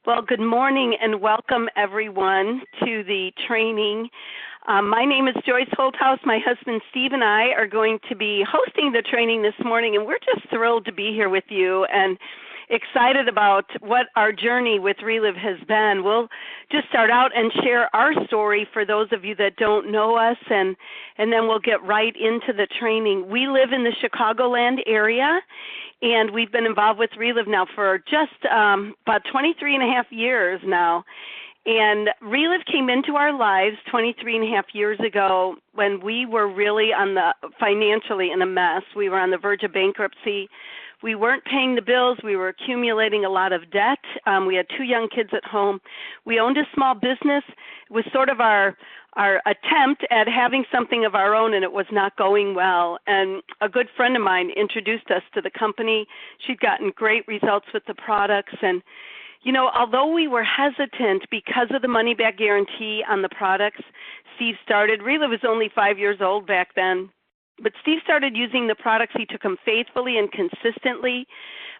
Well, good morning and welcome everyone to the training. My name is Joyce Holthaus. My husband Steve and I are going to be hosting the training this morning, and we're just thrilled to be here with you and excited about what our journey with Relive has been. We'll just start out and share our story for those of you that don't know us, and then we'll get right into the training. We live in the Chicagoland area, and we've been involved with Relive now for just about 23 and a half years now. And Relive came into our lives 23 and a half years ago when we were really financially in a mess. We were on the verge of bankruptcy. We weren't paying the bills. We were accumulating a lot of debt. We had 2 young kids at home. We owned a small business. It was sort of our attempt at having something of our own, and it was not going well. And a good friend of mine introduced us to the company. She'd gotten great results with the products. And, you know, although we were hesitant because of the money-back guarantee on the products, Steve started. Relive was only 5 years old back then. But Steve started using the products. He took them faithfully and consistently.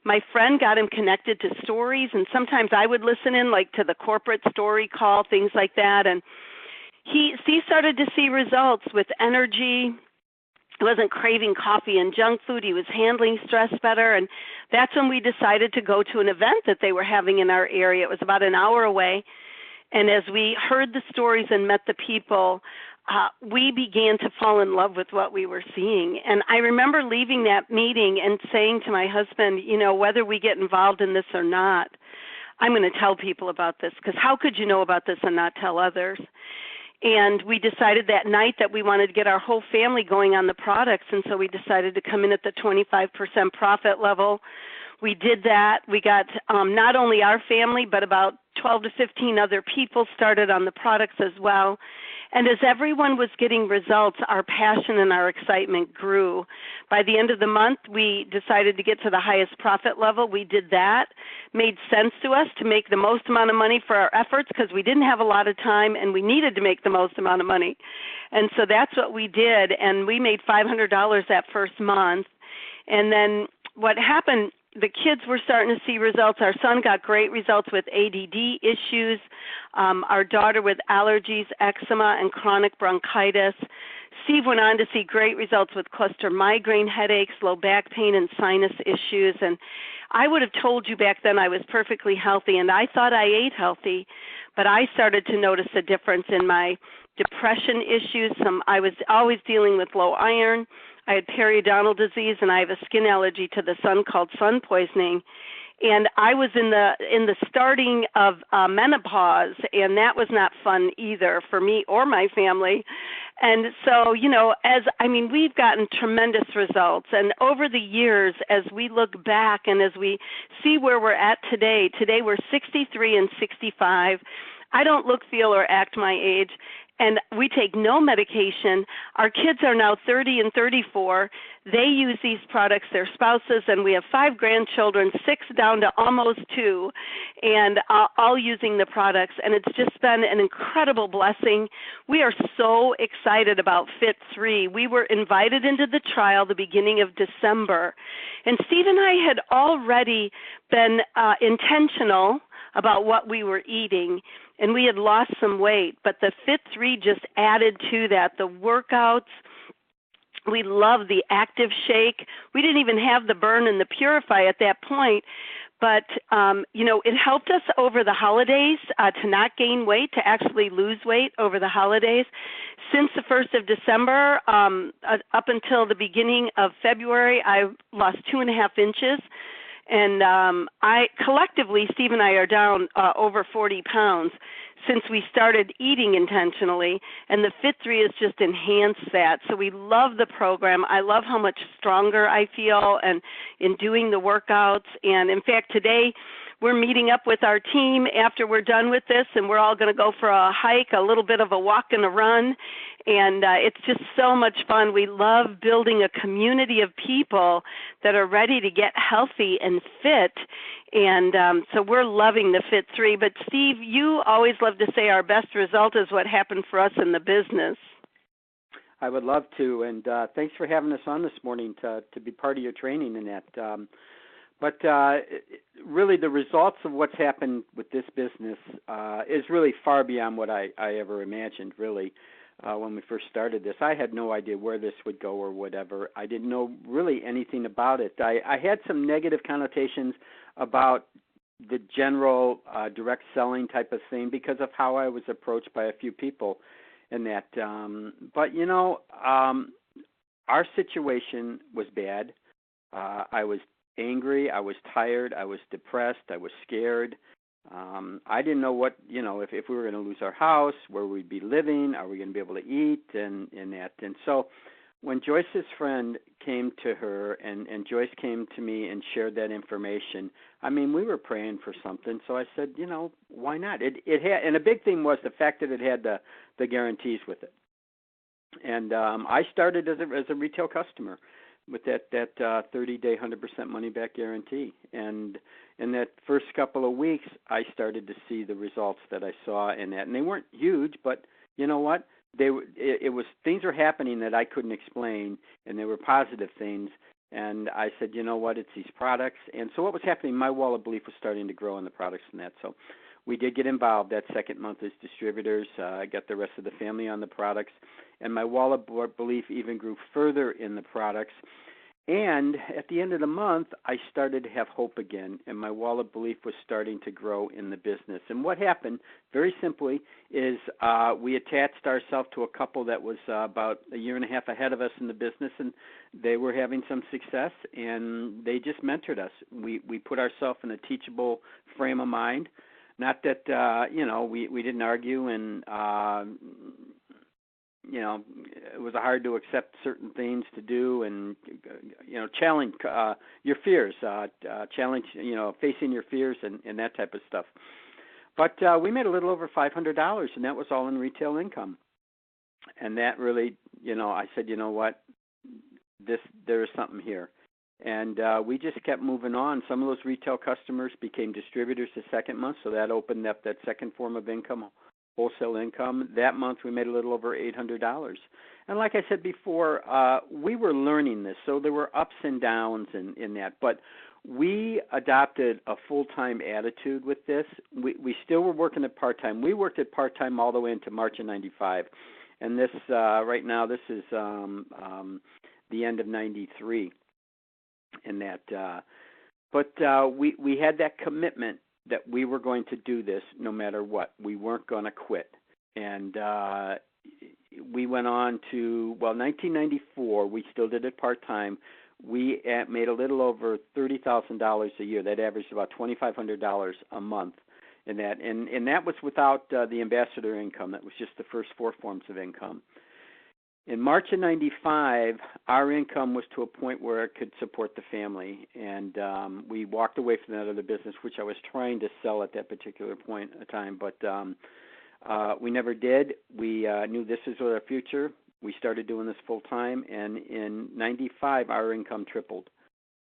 My friend got him connected to stories, and sometimes I would listen in, like to the corporate story call, things like that. And Steve started to see results with energy. He wasn't craving coffee and junk food. He was handling stress better. And that's when we decided to go to an event that they were having in our area. It was about an hour away. And as we heard the stories and met the people, we began to fall in love with what we were seeing. And I remember leaving that meeting and saying to my husband, you know, whether we get involved in this or not, I'm going to tell people about this, because how could you know about this and not tell others? And we decided that night that we wanted to get our whole family going on the products, and so we decided to come in at the 25% profit level. We did that. We got not only our family, but about 12 to 15 other people started on the products as well. And as everyone was getting results, our passion and our excitement grew. By the end of the month, we decided to get to the highest profit level. We did that. Made sense to us to make the most amount of money for our efforts because we didn't have a lot of time and we needed to make the most amount of money. And so that's what we did. And we made $500 that first month. And then what happened, the kids were starting to see results. Our son got great results with ADD issues. Our daughter with allergies, eczema, and chronic bronchitis. Steve went on to see great results with cluster migraine headaches, low back pain, and sinus issues. And I would have told you back then I was perfectly healthy, and I thought I ate healthy, but I started to notice a difference in my depression issues. I was always dealing with low iron. I had periodontal disease, and I have a skin allergy to the sun called sun poisoning. And I was in the starting of menopause, and that was not fun either for me or my family. And so, you know, we've gotten tremendous results. And over the years, as we look back and as we see where we're at today we're 63 and 65. I don't look, feel, or act my age. And we take no medication. Our kids are now 30 and 34. They use these products, their spouses, and we have 5 grandchildren, 6 down to almost 2, and all using the products. And it's just been an incredible blessing. We are so excited about Fit 3. We were invited into the trial the beginning of December. And Steve and I had already been intentional about what we were eating, and we had lost some weight, but the Fit 3 just added to that. The workouts, we love the Active Shake. We didn't even have the Burn and the Purify at that point, but, it helped us over the holidays to not gain weight, to actually lose weight over the holidays. Since the 1st of December, up until the beginning of February, I lost 2.5 inches. And collectively, Steve and I are down over 40 pounds since we started eating intentionally, and the Fit 3 has just enhanced that. So we love the program. I love how much stronger I feel and in doing the workouts. And in fact, today we're meeting up with our team after we're done with this, and we're all going to go for a hike, a little bit of a walk and a run. And it's just so much fun. We love building a community of people that are ready to get healthy and fit. And so we're loving the Fit 3. But, Steve, you always love to say our best result is what happened for us in the business. I would love to. And thanks for having us on this morning to be part of your training in that. But really, the results of what's happened with this business is really far beyond what I ever imagined, really. When we first started this, I had no idea where this would go or whatever. I didn't know really anything about it. I had some negative connotations about the general direct selling type of thing because of how I was approached by a few people and that. But, our situation was bad. I was angry. I was tired. I was depressed. I was scared. I didn't know what, if we were going to lose our house, where we'd be living, are we going to be able to eat, and that. And so when Joyce's friend came to her and Joyce came to me and shared that information, I mean, we were praying for something. So I said, why not? It had, and a big thing was the fact that it had the guarantees with it. And I started as a retail customer with that 30-day 100% money-back guarantee. And in that first couple of weeks, I started to see the results that I saw in that. And they weren't huge, but you know what? It was things were happening that I couldn't explain, and they were positive things. And I said, you know what? It's these products. And so what was happening, my wall of belief was starting to grow in the products and that. So we did get involved that second month as distributors. I got the rest of the family on the products. And my wall of belief even grew further in the products. And at the end of the month, I started to have hope again, and my wall of belief was starting to grow in the business. And what happened, very simply, is we attached ourselves to a couple that was about a year and a half ahead of us in the business, and they were having some success, and they just mentored us. We put ourselves in a teachable frame of mind. Not that, we didn't argue and it was hard to accept certain things to do and, challenge your fears, challenge, facing your fears and that type of stuff. But we made a little over $500, and that was all in retail income. And that really, I said, you know what, there is something here. And we just kept moving on. Some of those retail customers became distributors the second month, so that opened up that second form of income, wholesale income. That month we made a little over $800. And like I said before, we were learning this, so there were ups and downs in that. But we adopted a full-time attitude with this. We still were working at part-time. We worked at part-time all the way into March of 95. And this, right now, this is the end of 93 in that. But we had that commitment that we were going to do this no matter what. We weren't going to quit. And we went on to, 1994, we still did it part-time. We made a little over $30,000 a year. That averaged about $2,500 a month in that. And that was without the ambassador income. That was just the first four forms of income. In March of 95, our income was to a point where it could support the family, and we walked away from that other business, which I was trying to sell at that particular point in time, but we never did. We knew this is our future. We started doing this full time, and in 95, our income tripled.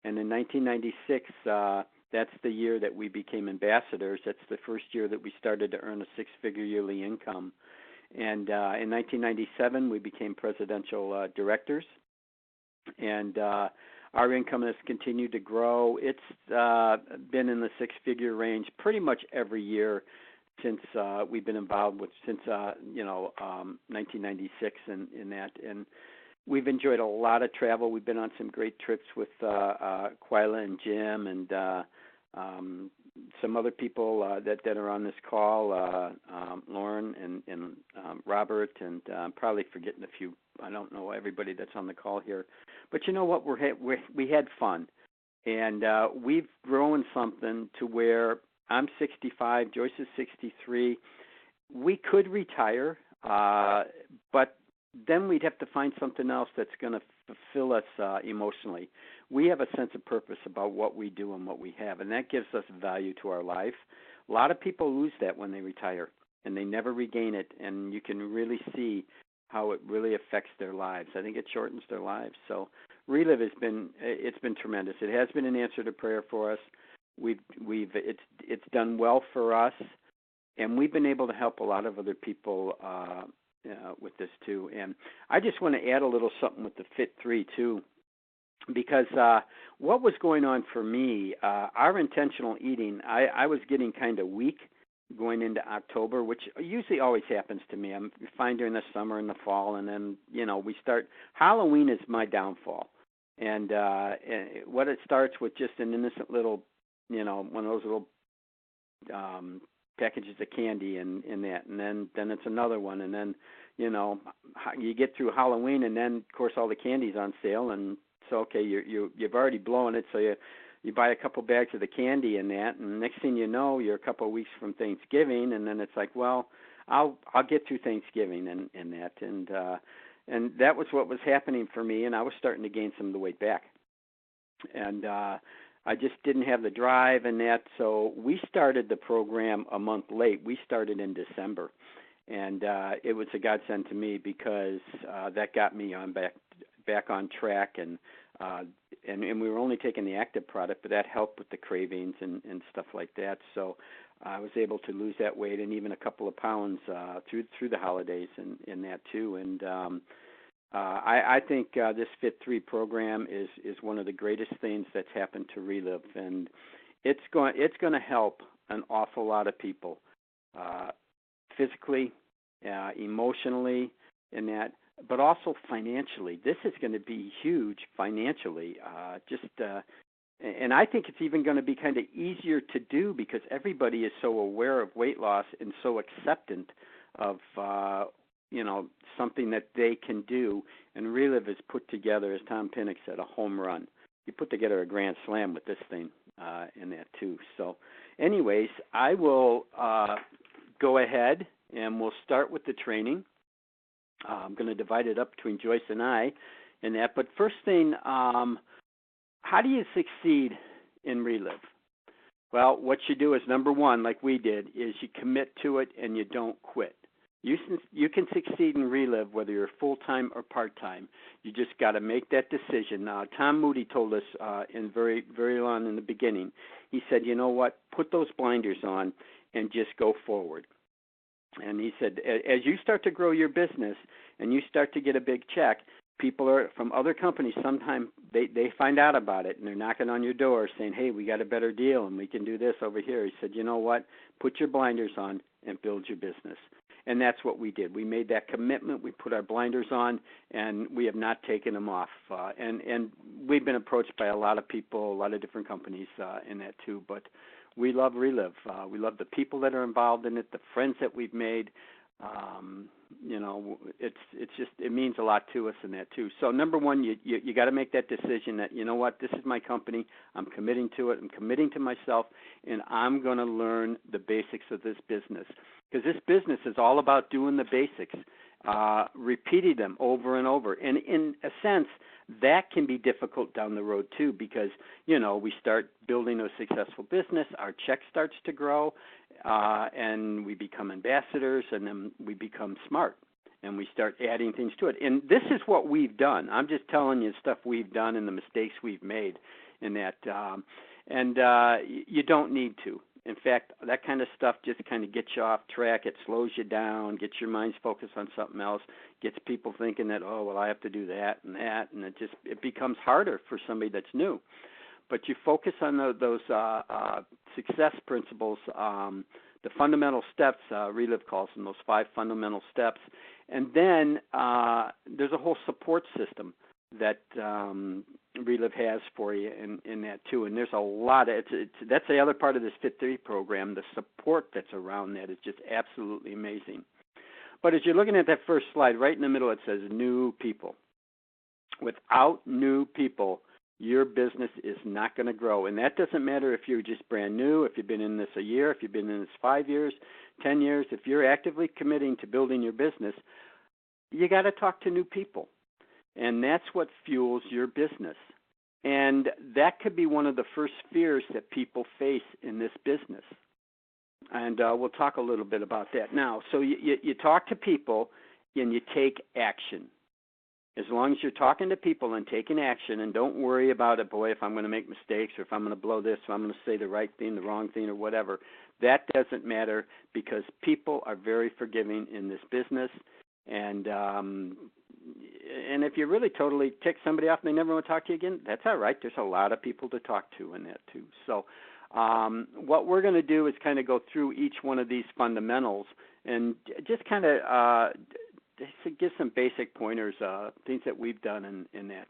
And in 1996, that's the year that we became ambassadors. That's the first year that we started to earn a six-figure yearly income. And in 1997, we became presidential directors, and our income has continued to grow. It's been in the six-figure range pretty much every year since we've been involved with, since 1996 and that. And we've enjoyed a lot of travel. We've been on some great trips with Quila and Jim and some other people that are on this call, Lauren and Robert, and I'm probably forgetting a few. I don't know everybody that's on the call here. But you know what? We had fun. And we've grown something to where I'm 65, Joyce is 63. We could retire, but then we'd have to find something else that's going to fulfill us emotionally. We have a sense of purpose about what we do and what we have, and that gives us value to our life. A lot of people lose that when they retire, and they never regain it, and you can really see how it really affects their lives. I think it shortens their lives. So Relive has been tremendous. It has been an answer to prayer for us. It's done well for us, and we've been able to help a lot of other people with this too. And I just want to add a little something with the Fit 3 too. because what was going on for me, our intentional eating, I was getting kind of weak going into October, which usually always happens to me. I'm fine during the summer and the fall, and then, we start, Halloween is my downfall. And what it starts with just an innocent little, one of those little packages of candy and that, and then it's another one, and then, you get through Halloween, and then, of course, all the candy's on sale, and so, okay, you've already blown it, so you buy a couple bags of the candy and that, and next thing you know, you're a couple of weeks from Thanksgiving, and then it's like, well, I'll get through Thanksgiving and that, and that was what was happening for me, and I was starting to gain some of the weight back, and I just didn't have the drive and that, so we started the program a month late. We started in December, and it was a godsend to me because that got me on back on track, and we were only taking the active product, but that helped with the cravings and stuff like that. So I was able to lose that weight and even a couple of pounds through the holidays and that too. And I think this Fit 3 program is one of the greatest things that's happened to Relive, and it's going to help an awful lot of people physically, emotionally, and that. But also financially. This is going to be huge financially. And I think it's even going to be kind of easier to do because everybody is so aware of weight loss and so acceptant of, something that they can do. And Relive is put together, as Tom Pinnock said, a home run. You put together a grand slam with this thing and that too. So anyways, I will go ahead and we'll start with the training. I'm going to divide it up between Joyce and I in that. But first thing, how do you succeed in Relive? Well, what you do is, number one, like we did, is you commit to it and you don't quit. You can succeed in Relive whether you're full-time or part-time. You just got to make that decision. Now, Tom Moody told us very, very long in the beginning, he said, you know what, put those blinders on and just go forward. And he said, as you start to grow your business and you start to get a big check, people are from other companies, sometimes they find out about it and they're knocking on your door saying, hey, we got a better deal and we can do this over here. He said, you know what, put your blinders on and build your business. And that's what we did. We made that commitment. We put our blinders on, and we have not taken them off. And we've been approached by a lot of people, a lot of different companies in that too. But we love Relive. We love the people that are involved in it, the friends that we've made. It means a lot to us in that too. So number one, you got to make that decision that, you know what, this is my company. I'm committing to it. I'm committing to myself, and I'm going to learn the basics of this business. Because this business is all about doing the basics, repeating them over and over. And in a sense, that can be difficult down the road too because, we start building a successful business, our check starts to grow, and we become ambassadors, and then we become smart, and we start adding things to it. And this is what we've done. I'm just telling you stuff we've done and the mistakes we've made in that. You don't need to. In fact, that kind of stuff just kind of gets you off track. It slows you down, gets your minds focused on something else, gets people thinking that, oh, well, I have to do that, and it becomes harder for somebody that's new. But you focus on those success principles, the fundamental steps, Relive calls them, those 5 fundamental steps. And then there's a whole support system that Relive has for you in that too. And there's a lot of that's the other part of this Fit 3 program. The support that's around that is just absolutely amazing. But as you're looking at that first slide, right in the middle, it says new people. Without new people, your business is not going to grow. And that doesn't matter if you're just brand new, if you've been in this a year, if you've been in this 5 years, 10 years. If you're actively committing to building your business, you got to talk to new people. And that's what fuels your business. And that could be one of the first fears that people face in this business. And we'll talk a little bit about that now. So you talk to people and you take action. As long as you're talking to people and taking action, and don't worry about it, boy, if I'm going to make mistakes or if I'm going to blow this or I'm going to say the right thing, the wrong thing, or whatever. That doesn't matter because people are very forgiving in this business. And and if you really totally tick somebody off and they never want to talk to you again, that's all right. There's a lot of people to talk to in that too. So what we're going to do is kind of go through each one of these fundamentals and just kind of give some basic pointers, things that we've done in that.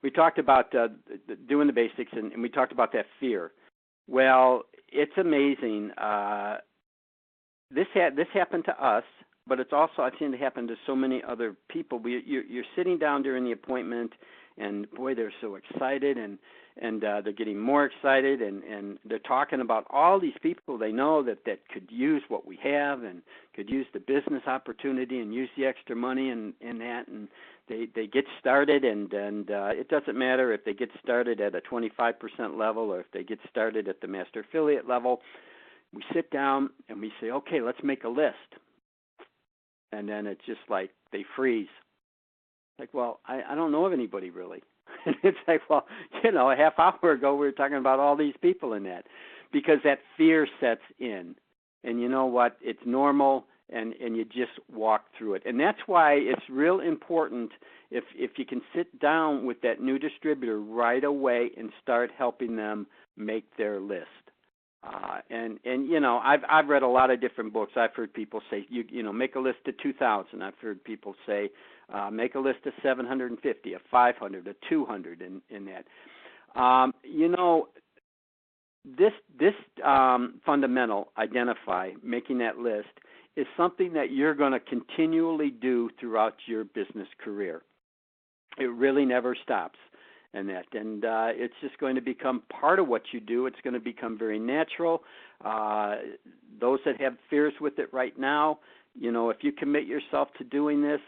We talked about doing the basics, and we talked about that fear. Well, it's amazing. This happened to us, but it's also, I've seen it happen to so many other people. You're sitting down during the appointment, and boy, they're so excited, and they're getting more excited, and they're talking about all these people they know that could use what we have and could use the business opportunity and use the extra money and that, and they get started, and it doesn't matter if they get started at a 25% level or if they get started at the master affiliate level. We sit down and we say, okay, let's make a list. And then it's just like they freeze. Like, well, I don't know of anybody really. And it's like, well, a half hour ago we were talking about all these people in that, because that fear sets in. And you know what? It's normal, and you just walk through it. And that's why it's real important if you can sit down with that new distributor right away and start helping them make their list. I've read a lot of different books. I've heard people say, make a list of 2,000. I've heard people say, make a list of 750, a 500, a 200, in that. This fundamental, identify, making that list, is something that you're going to continually do throughout your business career. It really never stops. And it's just going to become part of what you do. It's going to become very natural. Those that have fears with it right now, if you commit yourself to doing this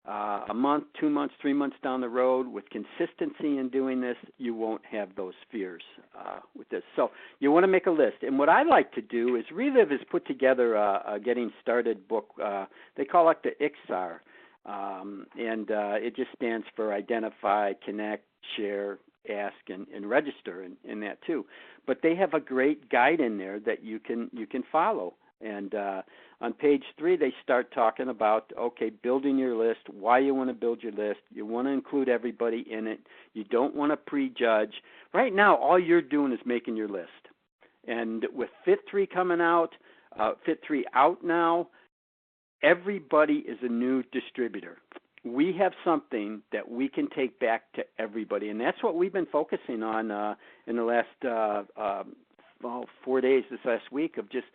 a month, 2 months, 3 months down the road with consistency in doing this, you won't have those fears with this. So you want to make a list. And what I like to do is Relive has put together a getting started book. They call it the ICSAR. And it just stands for Identify, Connect, Share, Ask, and Register in that too. But they have a great guide in there that you can follow. And on page 3, they start talking about, okay, building your list, why you want to build your list. You want to include everybody in it. You don't want to prejudge. Right now, all you're doing is making your list. And with Fit 3 coming out, Fit 3 out now, everybody is a new distributor. We have something that we can take back to everybody, and that's what we've been focusing on in the last 4 days this last week, of just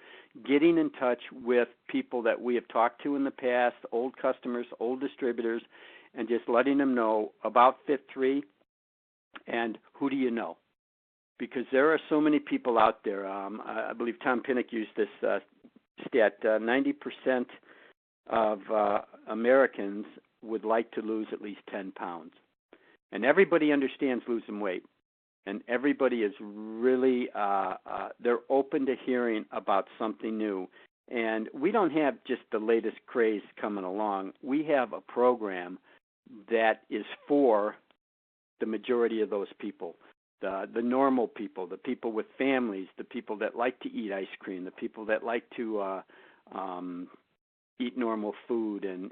getting in touch with people that we have talked to in the past, old customers, old distributors, and just letting them know about Fit 3 and who do you know. Because there are so many people out there. I believe Tom Pinnock used this stat, 90% of Americans would like to lose at least 10 pounds. And everybody understands losing weight. And everybody is really, they're open to hearing about something new. And we don't have just the latest craze coming along. We have a program that is for the majority of those people, the normal people, the people with families, the people that like to eat ice cream, the people that like to eat normal food, and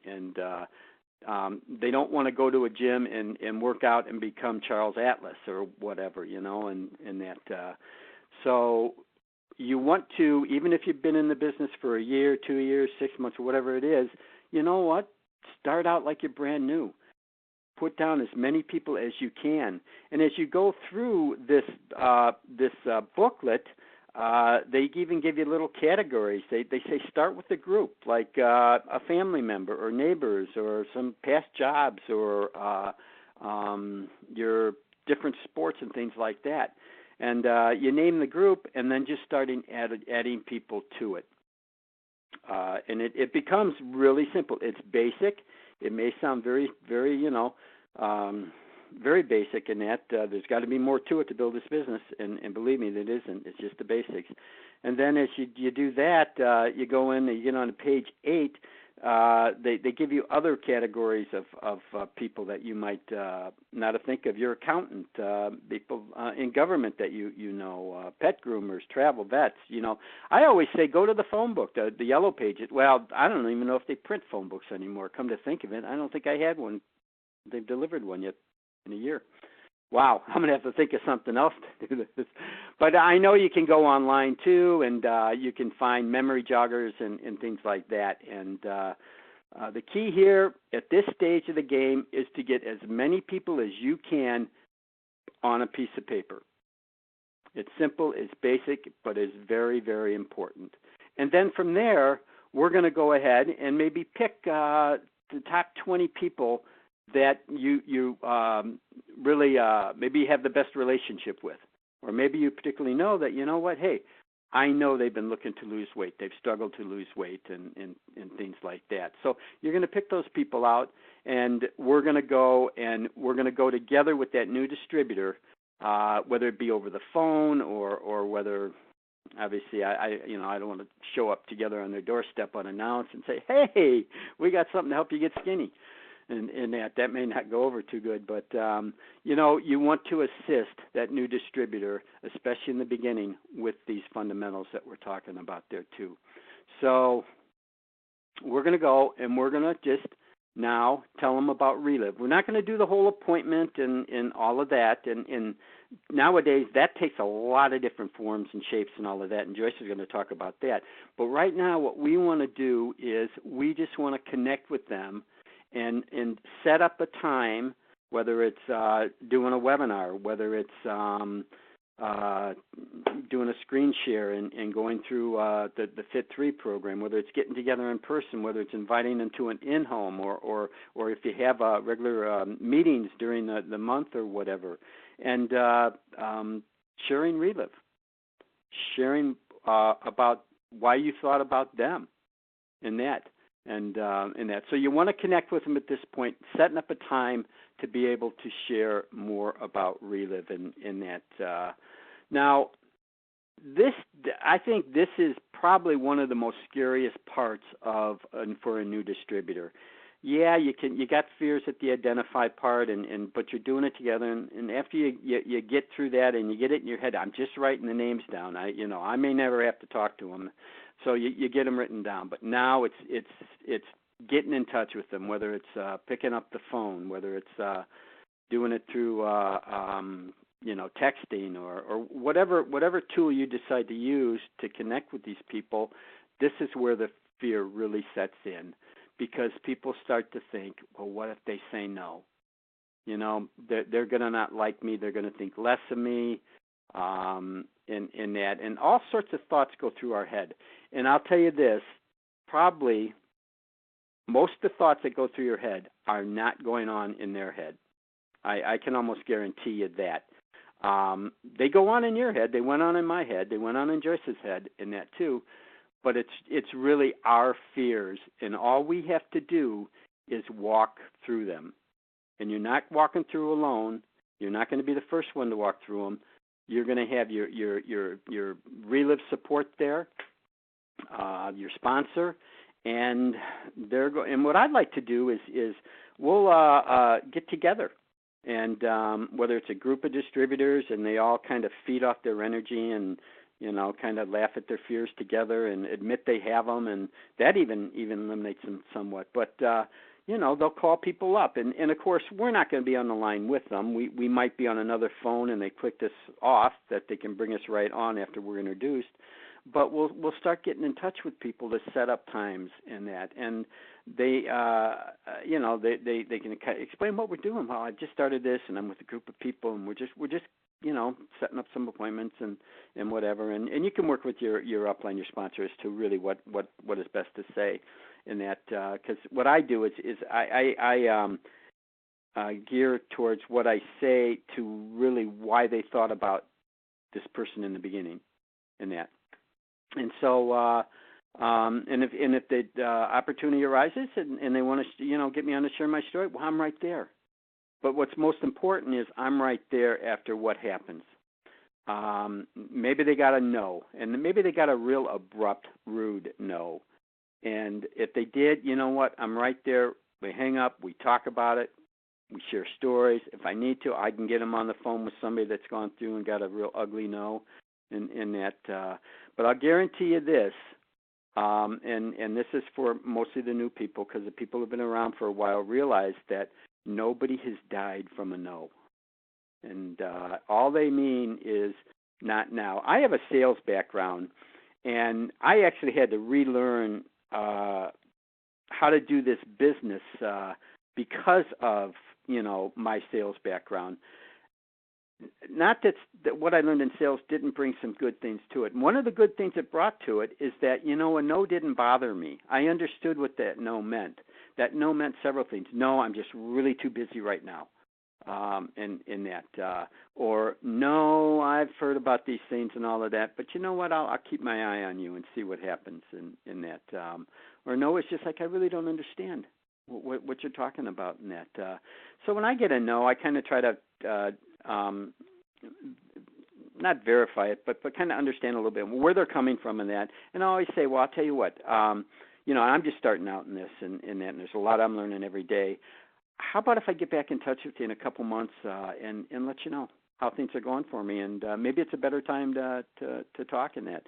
they don't want to go to a gym and work out and become Charles Atlas or whatever, and that. So you want to, even if you've been in the business for a year, 2 years, 6 months, or whatever it is, you know what? Start out like you're brand new. Put down as many people as you can. And as you go through this booklet, they even give you little categories. They say start with a group, like a family member or neighbors or some past jobs or your different sports and things like that. And you name the group and then just starting adding people to it. And it becomes really simple. It's basic. It may sound very, very, very basic in that. There's got to be more to it to build this business, and believe me, it isn't. It's just the basics. And then as you do that, you go in and you get on to page 8. they give you other categories of people that you might not think of. Your accountant, people in government that you know, pet groomers, travel vets. You know, I always say go to the phone book, the yellow pages. Well, I don't even know if they print phone books anymore. Come to think of it, I don't think I had one. They've delivered one yet in a year. Wow, I'm going to have to think of something else to do this. But I know you can go online too, and you can find memory joggers and things like that. And the key here at this stage of the game is to get as many people as you can on a piece of paper. It's simple, it's basic, but it's very, very important. And then from there, we're going to go ahead and maybe pick the top 20 people that you really maybe have the best relationship with. Or maybe you particularly know that, you know what, hey, I know they've been looking to lose weight. They've struggled to lose weight and things like that. So you're going to pick those people out, and we're going to go together with that new distributor, whether it be over the phone or whether, obviously, I don't want to show up together on their doorstep unannounced and say, hey, we got something to help you get skinny. And that may not go over too good, but you want to assist that new distributor, especially in the beginning, with these fundamentals that we're talking about there too. So we're going to go and we're going to just now tell them about Relive. We're not going to do the whole appointment and all of that, and nowadays that takes a lot of different forms and shapes and all of that, and Joyce is going to talk about that. But right now what we want to do is we just want to connect with them and set up a time, whether it's doing a webinar, whether it's doing a screen share and going through the Fit 3 program, whether it's getting together in person, whether it's inviting them to an in-home or if you have regular meetings during the month or whatever, and sharing Relive, sharing about why you thought about them in that. And that. So you want to connect with them at this point, setting up a time to be able to share more about Relive in that. Now, I think this is probably one of the most scariest parts for a new distributor. Yeah, you got fears at the identify part, but you're doing it together. And after you get through that and you get it in your head, I'm just writing the names down. I may never have to talk to them. So you get them written down, but now it's getting in touch with them, whether it's picking up the phone, whether it's doing it through texting or whatever tool you decide to use to connect with these people. This is where the fear really sets in, because people start to think, well, what if they say no? They're going to not like me. They're going to think less of me. In that, and all sorts of thoughts go through our head. And I'll tell you this, probably most of the thoughts that go through your head are not going on in their head. I can almost guarantee you that. They go on in your head. They went on in my head. They went on in Joyce's head in that too. But it's really our fears, and all we have to do is walk through them. And you're not walking through alone. You're not going to be the first one to walk through them. You're going to have your Relive support there, your sponsor, and and what I'd like to do is we'll get together, and whether it's a group of distributors and they all kind of feed off their energy and kind of laugh at their fears together and admit they have them, and that even eliminates them somewhat. But they'll call people up, and of course we're not going to be on the line with them. We might be on another phone, and they click this off that they can bring us right on after we're introduced. But we'll start getting in touch with people to set up times and that, and they they can explain what we're doing. Well, I just started this, and I'm with a group of people, and we're just setting up some appointments and whatever, and you can work with your upline, your sponsor, as to really what is best to say in that, because what I do is I gear towards what I say to really why they thought about this person in the beginning in that. And so and if the opportunity arises and they want to get me on to share my story, well, I'm right there. But what's most important is I'm right there after what happens. Maybe they got a no, and maybe they got a real abrupt, rude no. And if they did, you know what? I'm right there. We hang up. We talk about it. We share stories. If I need to, I can get them on the phone with somebody that's gone through and got a real ugly no. In that, but I'll guarantee you this, and this is for mostly the new people, because the people who've been around for a while realize that nobody has died from a no. And all they mean is not now. I have a sales background, and I actually had to relearn how to do this business because of, my sales background. Not that what I learned in sales didn't bring some good things to it. And one of the good things it brought to it is that, a no didn't bother me. I understood what that no meant. That no meant several things. No, I'm just really too busy right now. In that, or no, I've heard about these things and all of that, but you know what? I'll keep my eye on you and see what happens in that. Or no, it's just like I really don't understand what you're talking about in that. So when I get a no, I kind of try to not verify it, but kind of understand a little bit where they're coming from in that. And I always say, well, I'll tell you what, I'm just starting out in this and that, and there's a lot I'm learning every day. How about if I get back in touch with you in a couple months and let you know how things are going for me, and maybe it's a better time to talk in that.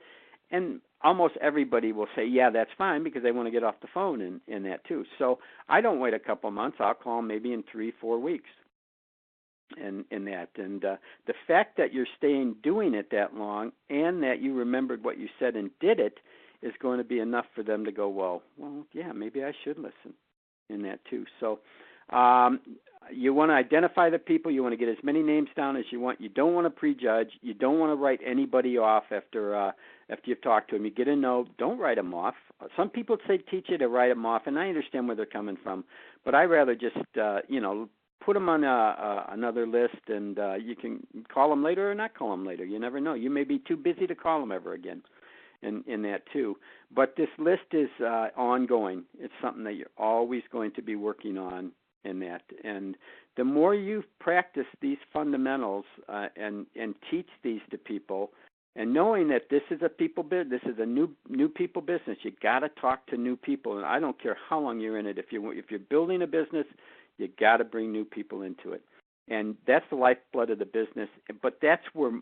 And almost everybody will say, yeah, that's fine, because they want to get off the phone in that too. So I don't wait a couple months. I'll call them maybe in 3-4 weeks in that. And the fact that you're staying doing it that long and that you remembered what you said and did it is going to be enough for them to go, well, yeah, maybe I should listen in that too. So you want to identify the people. You want to get as many names down as you want. You don't want to prejudge. You don't want to write anybody off after you've talked to them. You get a no, don't write them off. Some people say teach you to write them off, and I understand where they're coming from. But I rather just put them on another list, and you can call them later or not call them later. You never know. You may be too busy to call them ever again. In that too. But this list is ongoing. It's something that you're always going to be working on in that. And the more you practice these fundamentals and teach these to people, and knowing that this is a people business, this is a new people business, you got to talk to new people. And I don't care how long you're in it. If you're building a business, you got to bring new people into it. And that's the lifeblood of the business. But that's where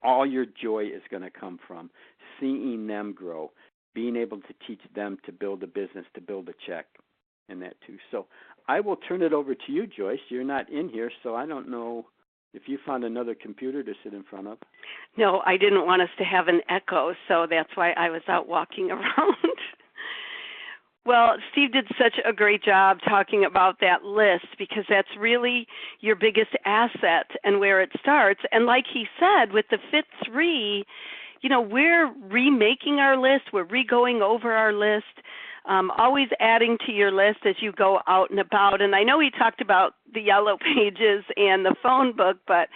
all your joy is going to come from, seeing them grow, being able to teach them to build a business, to build a check, and that too. So I will turn it over to you, Joyce. You're not in here, so I don't know if you found another computer to sit in front of. No, I didn't want us to have an echo, so that's why I was out walking around. Well, Steve did such a great job talking about that list, because that's really your biggest asset and where it starts. And like he said, with the Fit 3, we're remaking our list. We're re-going over our list, always adding to your list as you go out and about. And I know he talked about the yellow pages and the phone book, but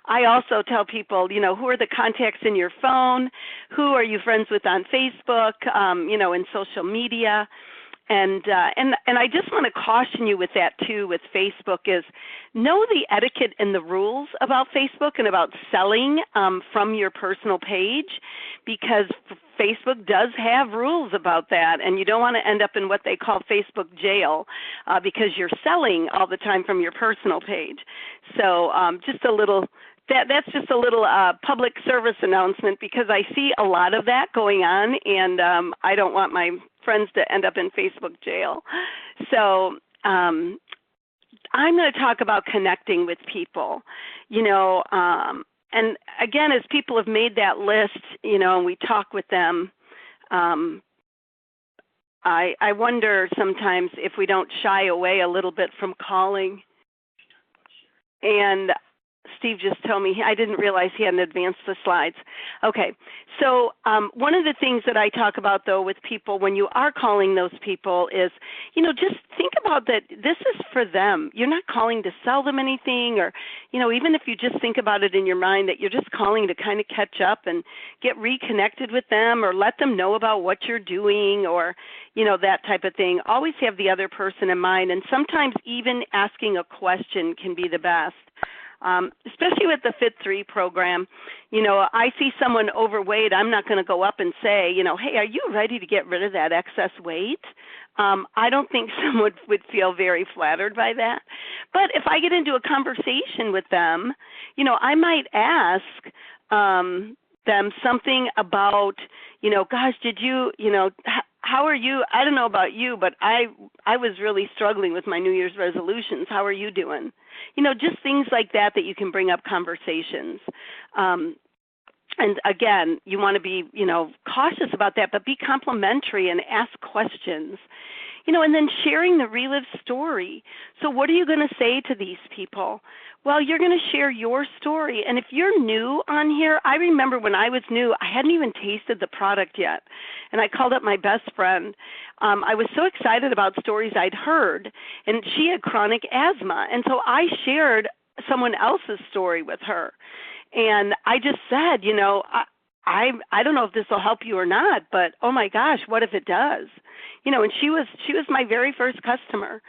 I also tell people, who are the contacts in your phone? Who are you friends with on Facebook, in social media? And I just want to caution you with that too, with Facebook, is know the etiquette and the rules about Facebook and about selling from your personal page, because Facebook does have rules about that, and you don't want to end up in what they call Facebook jail because you're selling all the time from your personal page. So just a little. That's just a little public service announcement, because I see a lot of that going on, and I don't want my friends to end up in Facebook jail. So I'm going to talk about connecting with people, and again, as people have made that list, and we talk with them, I wonder sometimes if we don't shy away a little bit from calling. And Steve just told me, I didn't realize he hadn't advanced the slides. Okay, so one of the things that I talk about, though, with people when you are calling those people is, just think about that this is for them. You're not calling to sell them anything, or, even if you just think about it in your mind that you're just calling to kind of catch up and get reconnected with them, or let them know about what you're doing, or, that type of thing. Always have the other person in mind, and sometimes even asking a question can be the best. especially with the Fit 3 program. I see someone overweight, I'm not going to go up and say, hey, are you ready to get rid of that excess weight? I don't think someone would feel very flattered by that. But if I get into a conversation with them, I might ask them something about, gosh, did you, how are you? I don't know about you, but I was really struggling with my New Year's resolutions. How are you doing? Just things like that you can bring up conversations. And again, you want to be, cautious about that, but be complimentary and ask questions. And then sharing the Relive story. So what are you going to say to these people? Well, you're going to share your story. And if you're new on here, I remember when I was new, I hadn't even tasted the product yet. And I called up my best friend. I was so excited about stories I'd heard. And she had chronic asthma. And so I shared someone else's story with her. And I just said, I don't know if this will help you or not, but oh my gosh, what if it does? And she was my very first customer.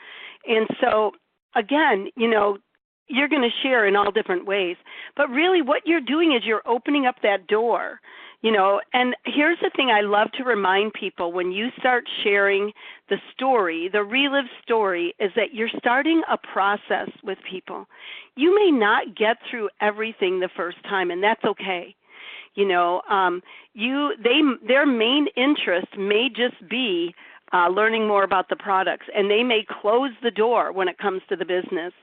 And so again, you're going to share in all different ways. But really what you're doing is you're opening up that door, and here's the thing I love to remind people when you start sharing the story, the Relive story, is that you're starting a process with people. You may not get through everything the first time, and that's okay. Their main interest may just be learning more about the products, and they may close the door when it comes to the business.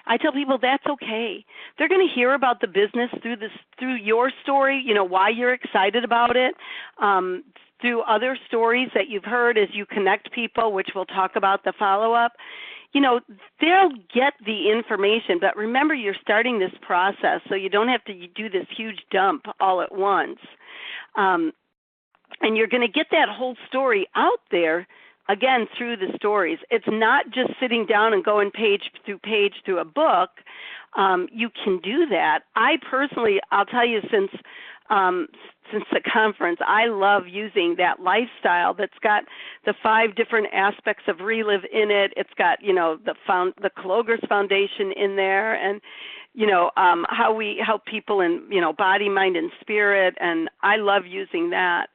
I tell people that's okay. They're going to hear about the business through your story, why you're excited about it, through other stories that you've heard as you connect people, which we'll talk about the follow-up. They'll get the information, but remember you're starting this process, so you don't have to do this huge dump all at once. And you're going to get that whole story out there, again, through the stories. It's not just sitting down and going page through a book. You can do that. I personally, I'll tell you, since the conference, I love using that lifestyle that's got the 5 different aspects of Relive in it. It's got, the Klogers Foundation in there, and how we help people in, body, mind, and spirit, and I love using that.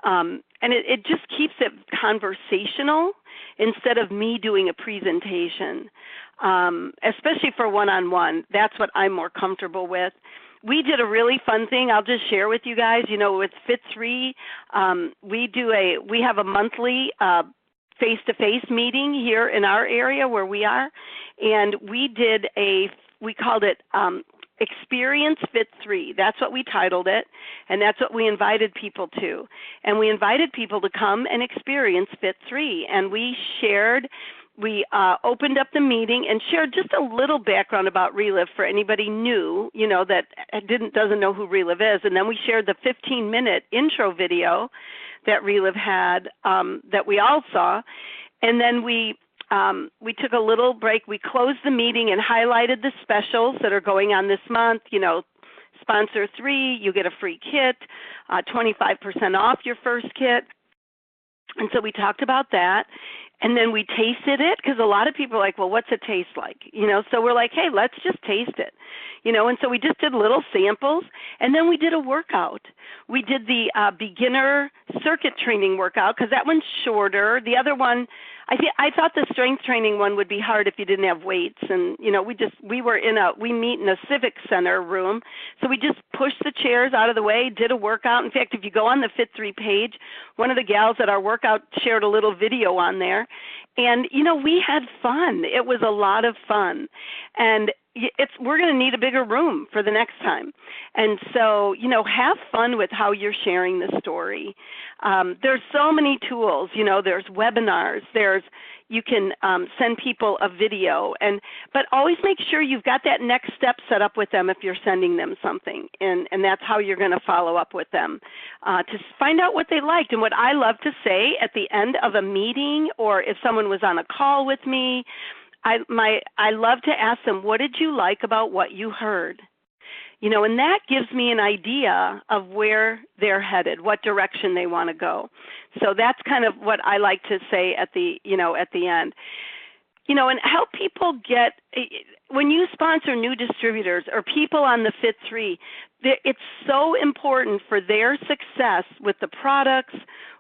And it just keeps it conversational instead of me doing a presentation, especially for one-on-one. That's what I'm more comfortable with. We did a really fun thing. I'll just share with you guys. With Fit 3, we have a monthly face-to-face meeting here in our area where we are, and we called it Experience Fit 3. That's what we titled it, and that's what we invited people to. And we invited people to come and experience Fit 3, and we opened up the meeting and shared just a little background about Relive for anybody new, that doesn't know who Relive is. And then we shared the 15-minute intro video that Relive had that we all saw. And then we took a little break. We closed the meeting and highlighted the specials that are going on this month. Sponsor 3, you get a free kit, 25% off your first kit. And so we talked about that. And then we tasted it, because a lot of people are like, well, what's it taste like? So we're like, hey, let's just taste it. And so we just did little samples, and then we did a workout. We did the beginner circuit training workout, because that one's shorter. The other one, I thought the strength training one would be hard if you didn't have weights, and we meet in a civic center room, so we just pushed the chairs out of the way, did a workout. In fact, if you go on the Fit 3 page, one of the gals at our workout shared a little video on there, and we had fun. It was a lot of fun, and we're going to need a bigger room for the next time. And so, have fun with how you're sharing the story. There's so many tools, there's webinars, you can send people a video, but always make sure you've got that next step set up with them if you're sending them something, and that's how you're going to follow up with them to find out what they liked. And what I love to say at the end of a meeting, or if someone was on a call with me, I love to ask them, what did you like about what you heard? And that gives me an idea of where they're headed, what direction they want to go. So that's kind of what I like to say at the end. and help people get, when you sponsor new distributors or people on the Fit 3, it's so important for their success with the products,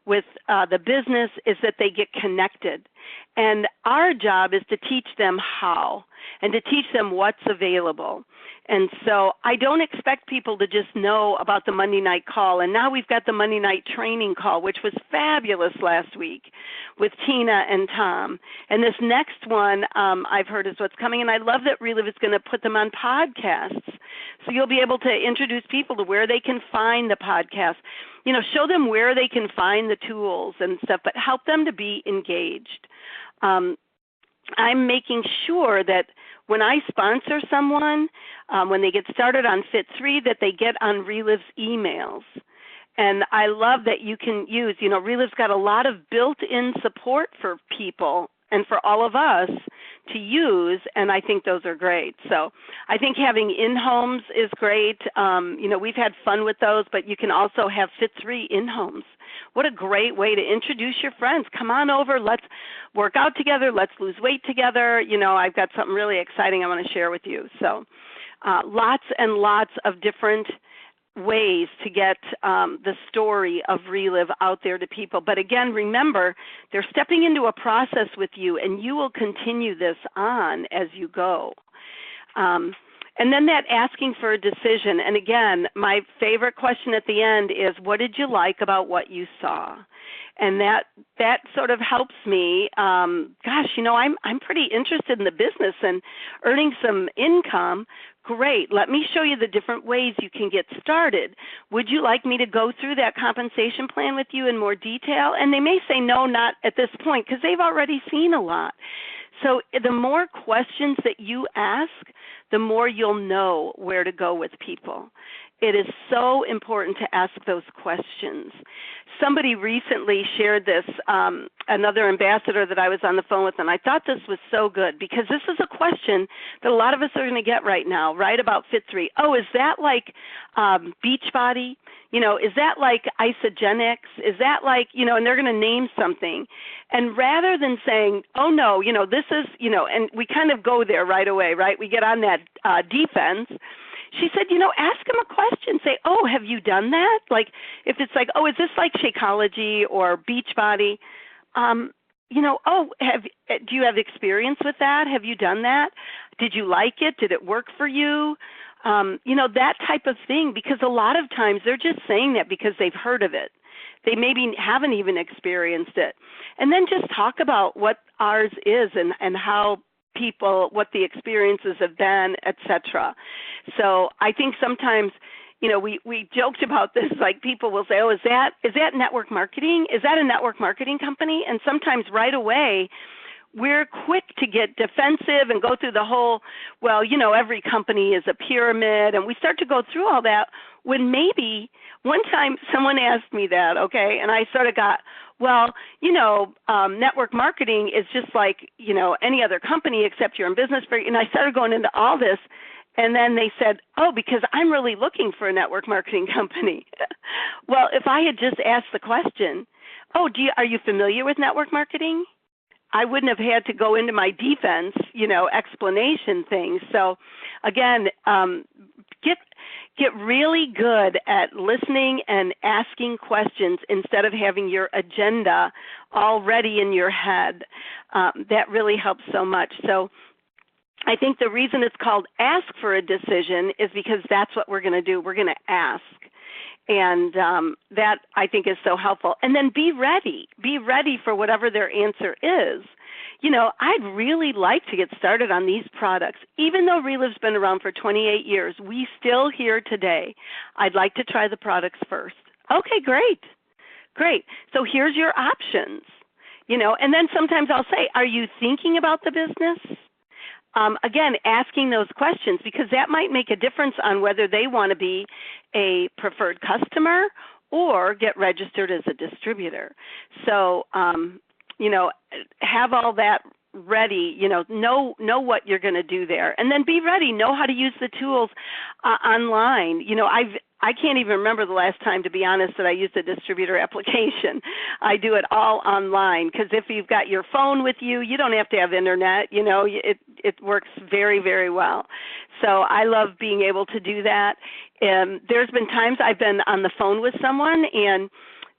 with the business, is that they get connected. And our job is to teach them how and to teach them what's available. And so I don't expect people to just know about the Monday night call. And now we've got the Monday night training call, which was fabulous last week with Tina and Tom. And this next one I've heard is what's coming. And I love that Relive is going to put them on podcasts. So you'll be able to introduce people to where they can find the podcast. Show them where they can find the tools and stuff, but help them to be engaged. I'm making sure that when I sponsor someone, when they get started on Fit 3, that they get on Relive's emails. And I love that you can use, Relive's got a lot of built-in support for people and for all of us to use, and I think those are great. So I think having in-homes is great. We've had fun with those, but you can also have Fit 3 in-homes. What a great way to introduce your friends. Come on over. Let's work out together. Let's lose weight together. I've got something really exciting I want to share with you. So lots and lots of different ways to get the story of Relive out there to people. But again, remember, they're stepping into a process with you, and you will continue this on as you go. And then that asking for a decision. And again, my favorite question at the end is, what did you like about what you saw? And that sort of helps me. I'm pretty interested in the business and earning some income. Great. Let me show you the different ways you can get started. Would you like me to go through that compensation plan with you in more detail? And they may say no, not at this point, because they've already seen a lot. So the more questions that you ask, the more you'll know where to go with people. It is so important to ask those questions. Somebody recently shared this, another ambassador that I was on the phone with, and I thought this was so good because this is a question that a lot of us are going to get right now, right, about Fit 3. Oh, is that like Beachbody? Is that like Isogenics? Is that like, and they're going to name something. And rather than saying, oh, no, this is, and we kind of go there right away, right? We get on that defense. She said, ask them a question. Say, oh, have you done that? Like, if it's like, oh, is this like Shakeology or Beachbody? Do you have experience with that? Have you done that? Did you like it? Did it work for you? That type of thing, because a lot of times they're just saying that because they've heard of it. They maybe haven't even experienced it. And then just talk about what ours is and how people, what the experiences have been, etc. So I think sometimes, we joked about this, like people will say, oh, is that network marketing? Is that a network marketing company? And sometimes right away, we're quick to get defensive and go through the whole, every company is a pyramid, and we start to go through all that when maybe one time someone asked me that, okay, and I sort of got, network marketing is just like, any other company except you're in business for, and I started going into all this, and then they said, oh, because I'm really looking for a network marketing company. Well, if I had just asked the question, oh, are you familiar with network marketing? I wouldn't have had to go into my defense, explanation things. So, again, get really good at listening and asking questions instead of having your agenda already in your head. That really helps so much. So I think the reason it's called Ask for a Decision is because that's what we're going to do. We're going to ask. And that, I think, is so helpful. And then be ready. Be ready for whatever their answer is. I'd really like to get started on these products. Even though Relive's been around for 28 years, we still here today. I'd like to try the products first. Okay, great. So here's your options. And then sometimes I'll say, are you thinking about the business? Again, asking those questions, because that might make a difference on whether they want to be a preferred customer or get registered as a distributor. So, have all that ready, know what you're going to do there. And then be ready, know how to use the tools online. I can't even remember the last time, to be honest, that I used a distributor application. I do it all online because if you've got your phone with you, you don't have to have internet. It works very, very well. So I love being able to do that. There's been times I've been on the phone with someone and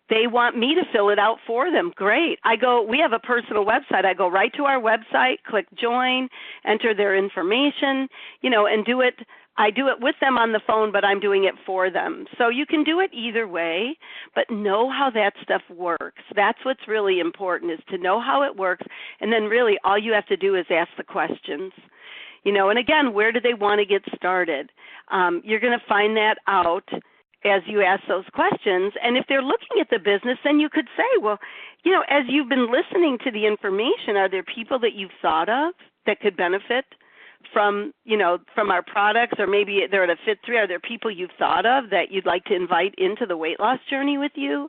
they want me to fill it out for them. Great. We have a personal website. I go right to our website, click join, enter their information, and do it. I do it with them on the phone, but I'm doing it for them. So you can do it either way, but know how that stuff works. That's what's really important, is to know how it works, and then really all you have to do is ask the questions. And again, where do they want to get started? You're going to find that out as you ask those questions. And if they're looking at the business, then you could say, well, as you've been listening to the information, are there people that you've thought of that could benefit from our products, or maybe they're at a Fit 3? Are there people you've thought of that you'd like to invite into the weight loss journey with you?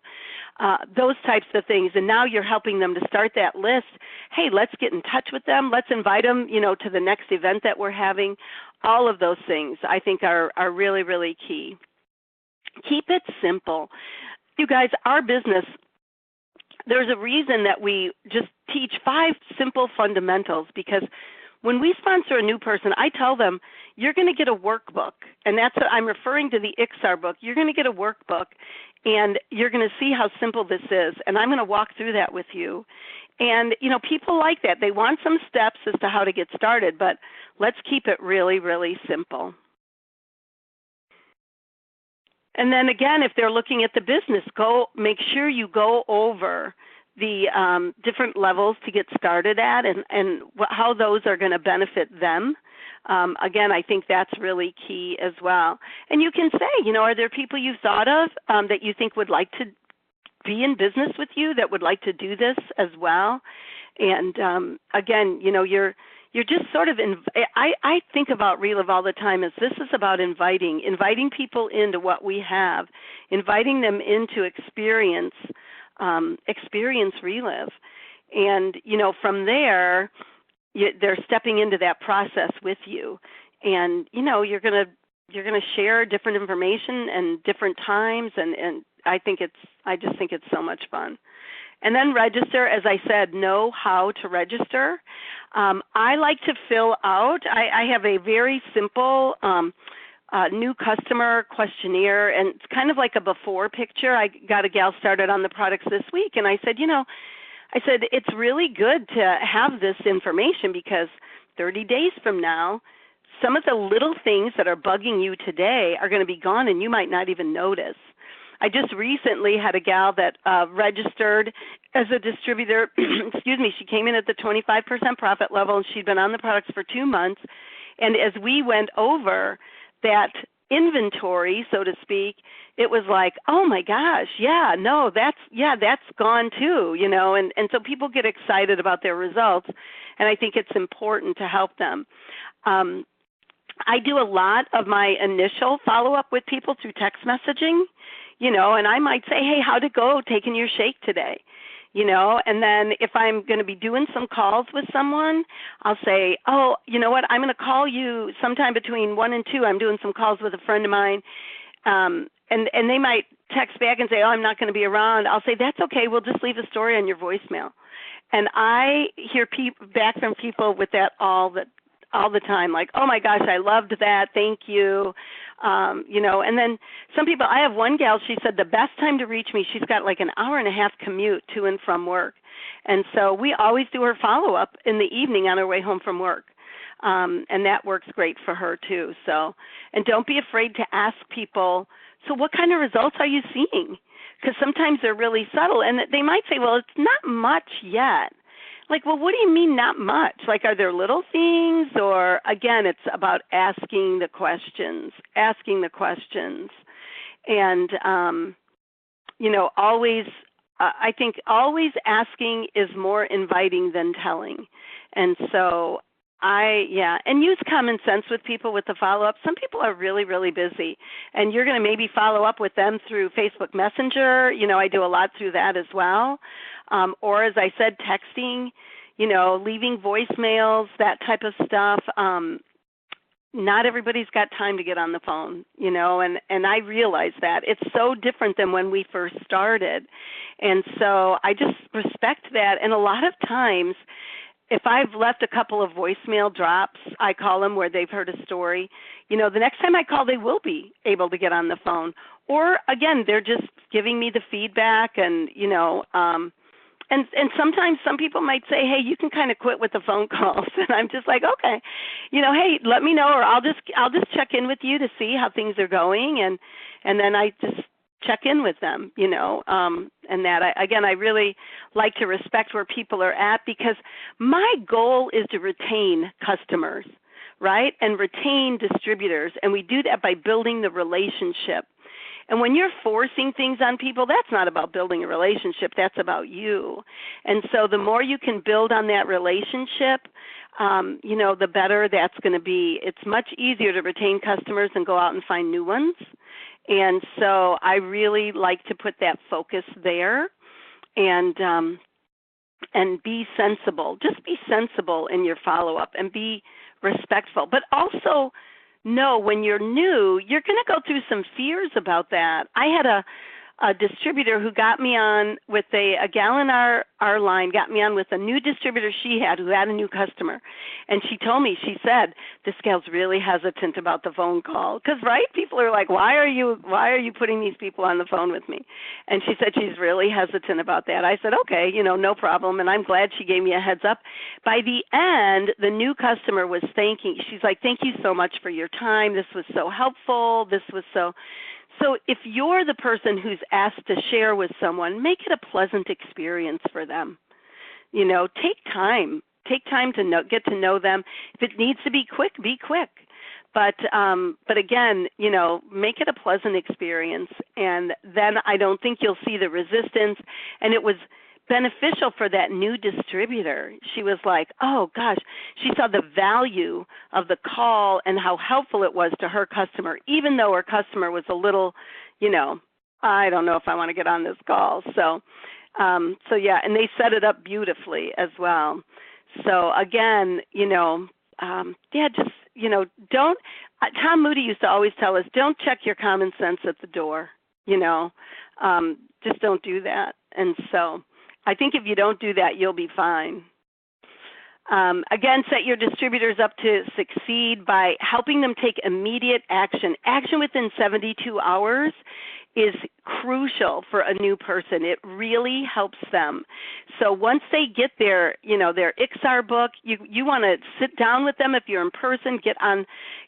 Those types of things. And now you're helping them to start that list. Hey, let's get in touch with them. Let's invite them, to the next event that we're having. All of those things I think are really, really key. Keep it simple. You guys, our business, there's a reason that we just teach 5 simple fundamentals, because when we sponsor a new person, I tell them, you're going to get a workbook, and that's what I'm referring to, the IXAR book. You're going to get a workbook, and you're going to see how simple this is, and I'm going to walk through that with you. And, people like that. They want some steps as to how to get started, but let's keep it really, really simple. And then again, if they're looking at the business, make sure you go over the different levels to get started at, and how those are going to benefit them. Again, I think that's really key as well. And you can say, are there people you've thought of that you think would like to be in business with you, that would like to do this as well? And again, you're just sort of, I think about Relive all the time as this is about inviting people into what we have, inviting them into experience Relive. And, from there, they're stepping into that process with you. And, you're going to share different information and different times, and I just think it's so much fun. And then register, as I said, know how to register. I like to fill out, I have a very simple new customer questionnaire, and it's kind of like a before picture. I got a gal started on the products this week, and I said, it's really good to have this information, because 30 days from now, some of the little things that are bugging you today are going to be gone, and you might not even notice. I just recently had a gal that registered as a distributor. Excuse me. She came in at the 25% profit level, and she'd been on the products for 2 months. And as we went over that inventory, so to speak, it was like, oh my gosh, that's gone too, and so people get excited about their results, and I think it's important to help them. I do a lot of my initial follow-up with people through text messaging, and I might say, hey, how'd it go taking your shake today? And then if I'm going to be doing some calls with someone, I'll say, oh, you know what, I'm going to call you sometime between 1 and 2. I'm doing some calls with a friend of mine, and they might text back and say, oh, I'm not going to be around. I'll say, that's okay. We'll just leave a story on your voicemail. And I hear back from people with that all the time, like, oh my gosh, I loved that, thank you, and then some people, I have one gal, she said the best time to reach me, she's got like an hour and a half commute to and from work, and so we always do her follow-up in the evening on her way home from work, and that works great for her too. So, and don't be afraid to ask people, so what kind of results are you seeing? Because sometimes they're really subtle, and they might say, well, it's not much yet. Like, well, what do you mean not much? Like, are there little things? Or, again, it's about asking the questions. And, always, I think always asking is more inviting than telling. And so and use common sense with people with the follow-up. Some people are really, really busy, and you're going to maybe follow up with them through Facebook Messenger. I do a lot through that as well. Or, as I said, texting, leaving voicemails, that type of stuff. not everybody's got time to get on the phone, and I realize that. It's so different than when we first started. And so I just respect that. And a lot of times, if I've left a couple of voicemail drops, I call them where they've heard a story, the next time I call, they will be able to get on the phone. Or, again, they're just giving me the feedback and, and sometimes some people might say, hey, you can kind of quit with the phone calls. And I'm just like, okay, hey, let me know, or I'll just check in with you to see how things are going. And then I just check in with them, and that I really like to respect where people are at, because my goal is to retain customers, right? And retain distributors. And we do that by building the relationship. And when you're forcing things on people, that's not about building a relationship. That's about you. And so the more you can build on that relationship, the better that's going to be. It's much easier to retain customers and go out and find new ones. And so I really like to put that focus there and be sensible. Just be sensible in your follow-up and be respectful. But also know when you're new, you're going to go through some fears about that. I had a distributor who got me on with a gal in our line, got me on with a new distributor she had who had a new customer. And she told me, she said, this gal's really hesitant about the phone call. Because, right, people are like, why are you putting these people on the phone with me? And she said she's really hesitant about that. I said, okay, no problem. And I'm glad she gave me a heads up. By the end, the new customer was she's like, thank you so much for your time. This was so helpful. So if you're the person who's asked to share with someone, make it a pleasant experience for them. Take time. Take time to get to know them. If it needs to be quick, be quick. But again, make it a pleasant experience. And then I don't think you'll see the resistance. And it was beneficial for that new distributor. She was like, oh gosh, she saw the value of the call and how helpful it was to her customer, even though her customer was a little, I don't know if I want to get on this call. So yeah, and they set it up beautifully as well. So again, just, don't, Tom Moody used to always tell us, don't check your common sense at the door, just don't do that. And so I think if you don't do that, you'll be fine. Again, set your distributors up to succeed by helping them take immediate action. Action within 72 hours is crucial for a new person. It really helps them. So once they get their IXR book, you want to sit down with them if you're in person. Get on.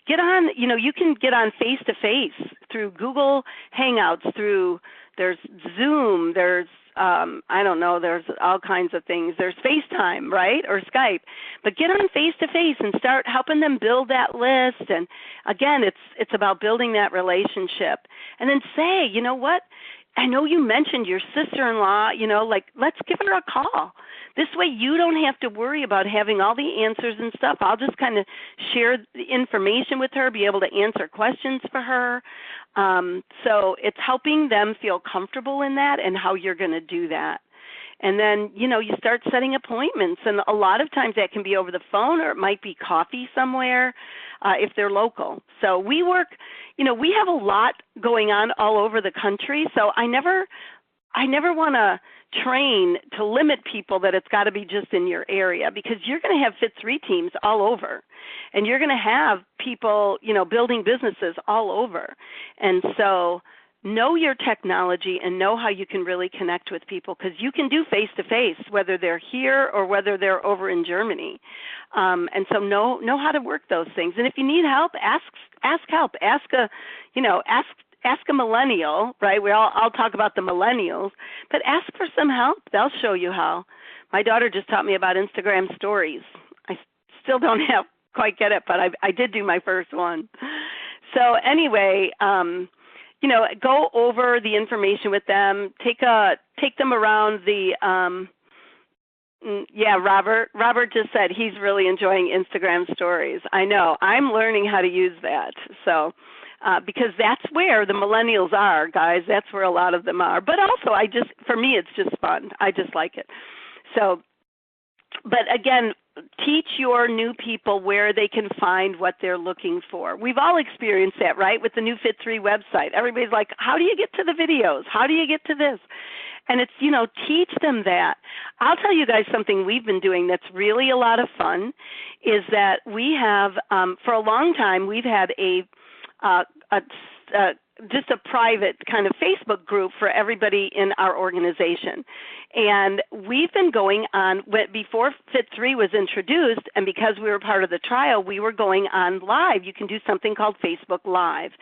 You can get on face-to-face through Google Hangouts, there's Zoom, there's there's all kinds of things. There's FaceTime, right, or Skype. But get on face-to-face and start helping them build that list. And, again, it's about building that relationship. And then say, you know what, I know you mentioned your sister-in-law, let's give her a call. This way you don't have to worry about having all the answers and stuff. I'll just kind of share the information with her, be able to answer questions for her. So it's helping them feel comfortable in that and how you're going to do that. And then, you start setting appointments. And a lot of times that can be over the phone, or it might be coffee somewhere if they're local. So we work, we have a lot going on all over the country. So I never want to train to limit people that it's got to be just in your area, because you're going to have Fit3 teams all over, and you're going to have people, building businesses all over. And so know your technology and know how you can really connect with people, because you can do face-to-face, whether they're here or whether they're over in Germany. And so know how to work those things. And if you need help, ask help. Ask a millennial, right? I'll talk about the millennials, but ask for some help. They'll show you how. My daughter just taught me about Instagram stories. I still don't quite get it, but I did do my first one. So anyway, go over the information with them. Take them around the. Robert just said he's really enjoying Instagram stories. I know. I'm learning how to use that. So. Because that's where the millennials are, guys. That's where a lot of them are. But also, for me, it's just fun. I just like it. So, but again, teach your new people where they can find what they're looking for. We've all experienced that, right, with the new Fit3 website. Everybody's like, how do you get to the videos? How do you get to this? And it's, teach them that. I'll tell you guys something we've been doing that's really a lot of fun is that we have, for a long time, we've had just a private kind of Facebook group for everybody in our organization. And we've been going on, before Fit3 was introduced, and because we were part of the trial, we were going on live. You can do something called Facebook Live.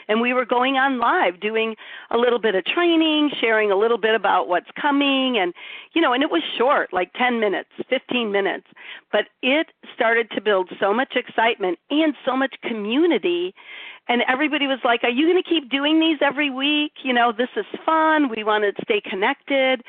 And we were going on live, doing a little bit of training, sharing a little bit about what's coming, and, and it was short, like 10 minutes, 15 minutes. But it started to build so much excitement and so much community. And everybody was like, are you going to keep doing these every week? This is fun. We want to stay connected.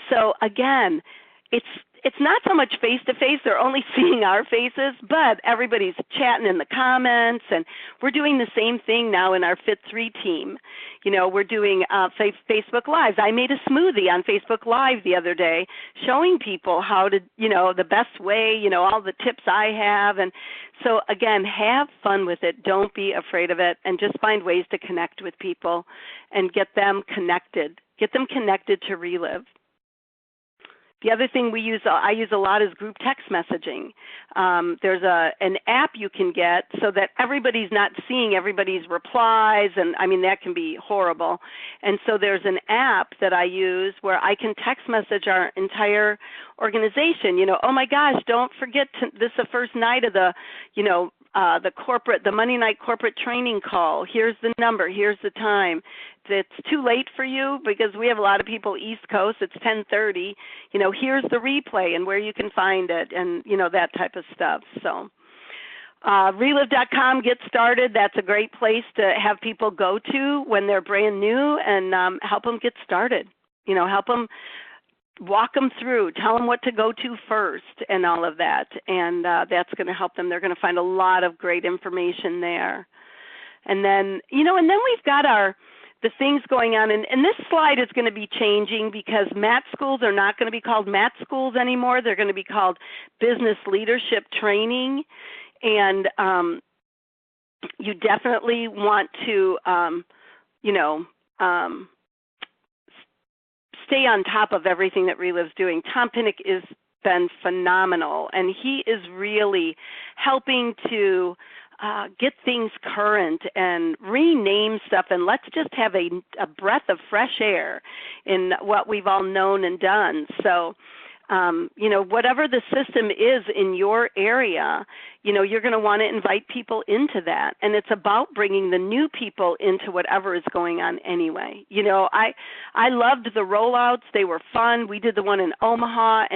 So, again, it's not so much face-to-face. They're only seeing our faces, but everybody's chatting in the comments. And we're doing the same thing now in our Fit3 team. We're doing Facebook Lives. I made a smoothie on Facebook Live the other day showing people how to, the best way, all the tips I have. And so, again, have fun with it. Don't be afraid of it, and just find ways to connect with people and get them connected. Get them connected to Relive. The other thing I use a lot is group text messaging. There's an app you can get so that everybody's not seeing everybody's replies, and that can be horrible. And so there's an app that I use where I can text message our entire organization. Oh my gosh, don't forget this is the first night of the the Monday night corporate training call. Here's the number. Here's the time. If it's too late for you, because we have a lot of people East Coast, it's 10:30. Here's the replay and where you can find it, and that type of stuff. So, relive.com, get started. That's a great place to have people go to when they're brand new, and help them get started. Help them. Walk them through, tell them what to go to first and all of that, and that's going to help them. They're going to find a lot of great information there. And then, and then we've got the things going on, and this slide is going to be changing because MAT schools are not going to be called MAT schools anymore. They're going to be called Business Leadership Training, and you definitely want to, stay on top of everything that Relive's doing. Tom Pinnick has been phenomenal, and he is really helping to get things current and rename stuff, and let's just have a breath of fresh air in what we've all known and done. So, whatever the system is in your area, you're going to want to invite people into that. And it's about bringing the new people into whatever is going on anyway. I loved the rollouts. They were fun. We did the one in Omaha.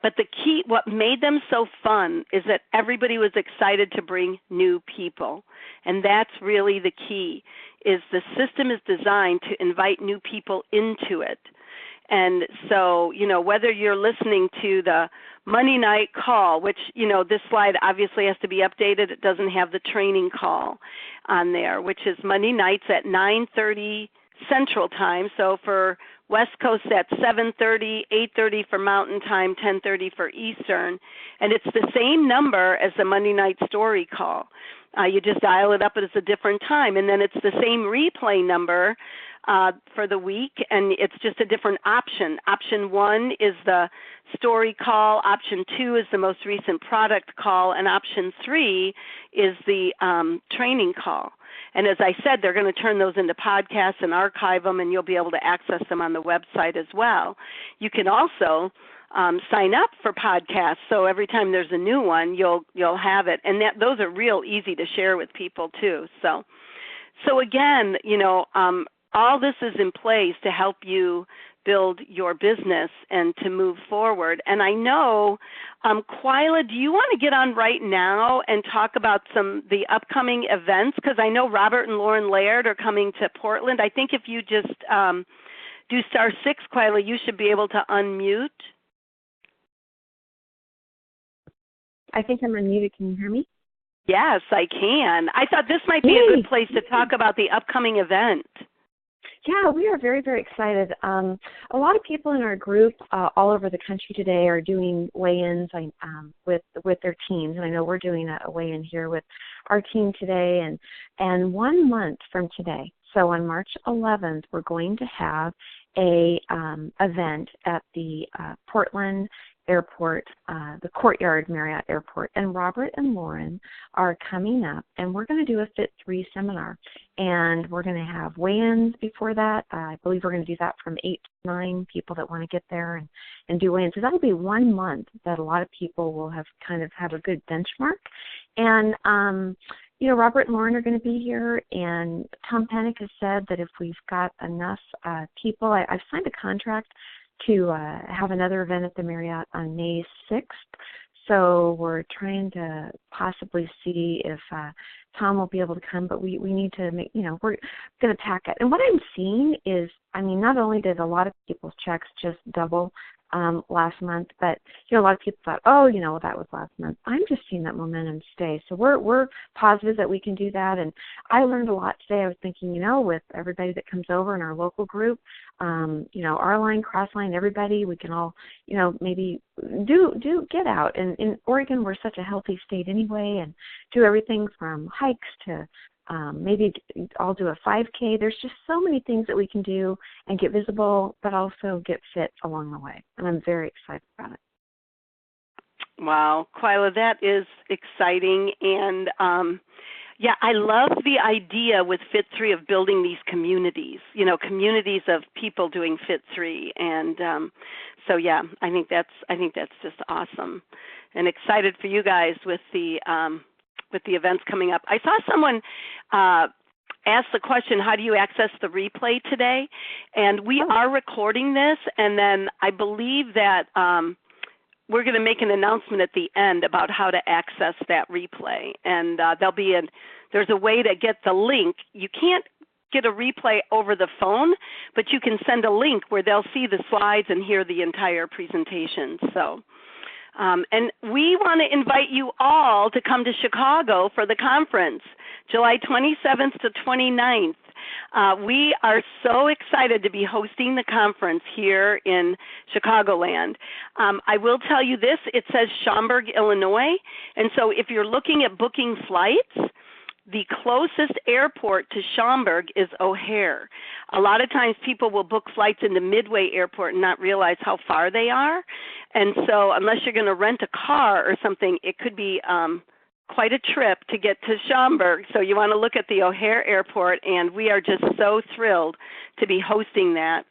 But the key, what made them so fun is that everybody was excited to bring new people. And that's really the key, is the system is designed to invite new people into it. And so, whether you're listening to the Monday night call, which, this slide obviously has to be updated. It doesn't have the training call on there, which is Monday nights at 9:30 Central Time. So for West Coast, that's 7:30, 8:30 for Mountain Time, 10:30 for Eastern. And it's the same number as the Monday night story call. You just dial it up, but it's a different time. And then it's the same replay number for the week, and it's just a different option. Option 1 is the story call. Option 2 is the most recent product call, and option 3 is the training call. And as I said, they're going to turn those into podcasts and archive them, and you'll be able to access them on the website as well. You can also sign up for podcasts, so every time there's a new one, you'll have it, and those are real easy to share with people too. So again, all this is in place to help you build your business and to move forward. And I know, Quila, do you want to get on right now and talk about the upcoming events? Because I know Robert and Lauren Laird are coming to Portland. I think if you just do *6, Quila, you should be able to unmute. I think I'm unmuted. Can you hear me? Yes, I can. I thought this might be a good place to talk about the upcoming event. Yeah, we are very, very excited. A lot of people in our group all over the country today are doing weigh-ins with their teams, and I know we're doing a weigh-in here with our team today. And 1 month from today, so on March 11th, we're going to have a event at the Portland Airport, the Courtyard Marriott Airport, and Robert and Lauren are coming up, and we're going to do a Fit 3 seminar, and we're going to have weigh-ins before that. I believe we're going to do that from 8 to 9 people that want to get there and do weigh-ins. So that'll be 1 month that a lot of people will have a good benchmark. And Robert and Lauren are going to be here, and Tom Pennick has said that if we've got enough people, I've signed a contract to have another event at the Marriott on May 6th. So we're trying to possibly see if Tom will be able to come, but we need to make, we're going to pack it. And what I'm seeing is, not only did a lot of people's checks just double last month, but a lot of people thought, that was last month. I'm just seeing that momentum stay. So we're positive that we can do that. And I learned a lot today. I was thinking, with everybody that comes over in our local group, our line, cross line, everybody, we can all, maybe do get out. And in Oregon, we're such a healthy state anyway, and do everything from hikes to maybe I'll do a 5K. There's just so many things that we can do and get visible, but also get fit along the way. And I'm very excited about it. Wow, Quila, that is exciting. And I love the idea with Fit 3 of building these communities, communities of people doing Fit 3. And I think that's just awesome, and excited for you guys with the events coming up. I saw someone ask the question, how do you access the replay today? And we are recording this, and then I believe that we're going to make an announcement at the end about how to access that replay. And there's a way to get the link. You can't get a replay over the phone, but you can send a link where they'll see the slides and hear the entire presentation. So. And we want to invite you all to come to Chicago for the conference, July 27th to 29th. We are so excited to be hosting the conference here in Chicagoland. I will tell you this, it says Schaumburg, Illinois, and so if you're looking at booking flights, the closest airport to Schaumburg is O'Hare. A lot of times people will book flights into Midway Airport and not realize how far they are. And so unless you're going to rent a car or something, it could be quite a trip to get to Schaumburg. So you want to look at the O'Hare Airport, and we are just so thrilled to be hosting that.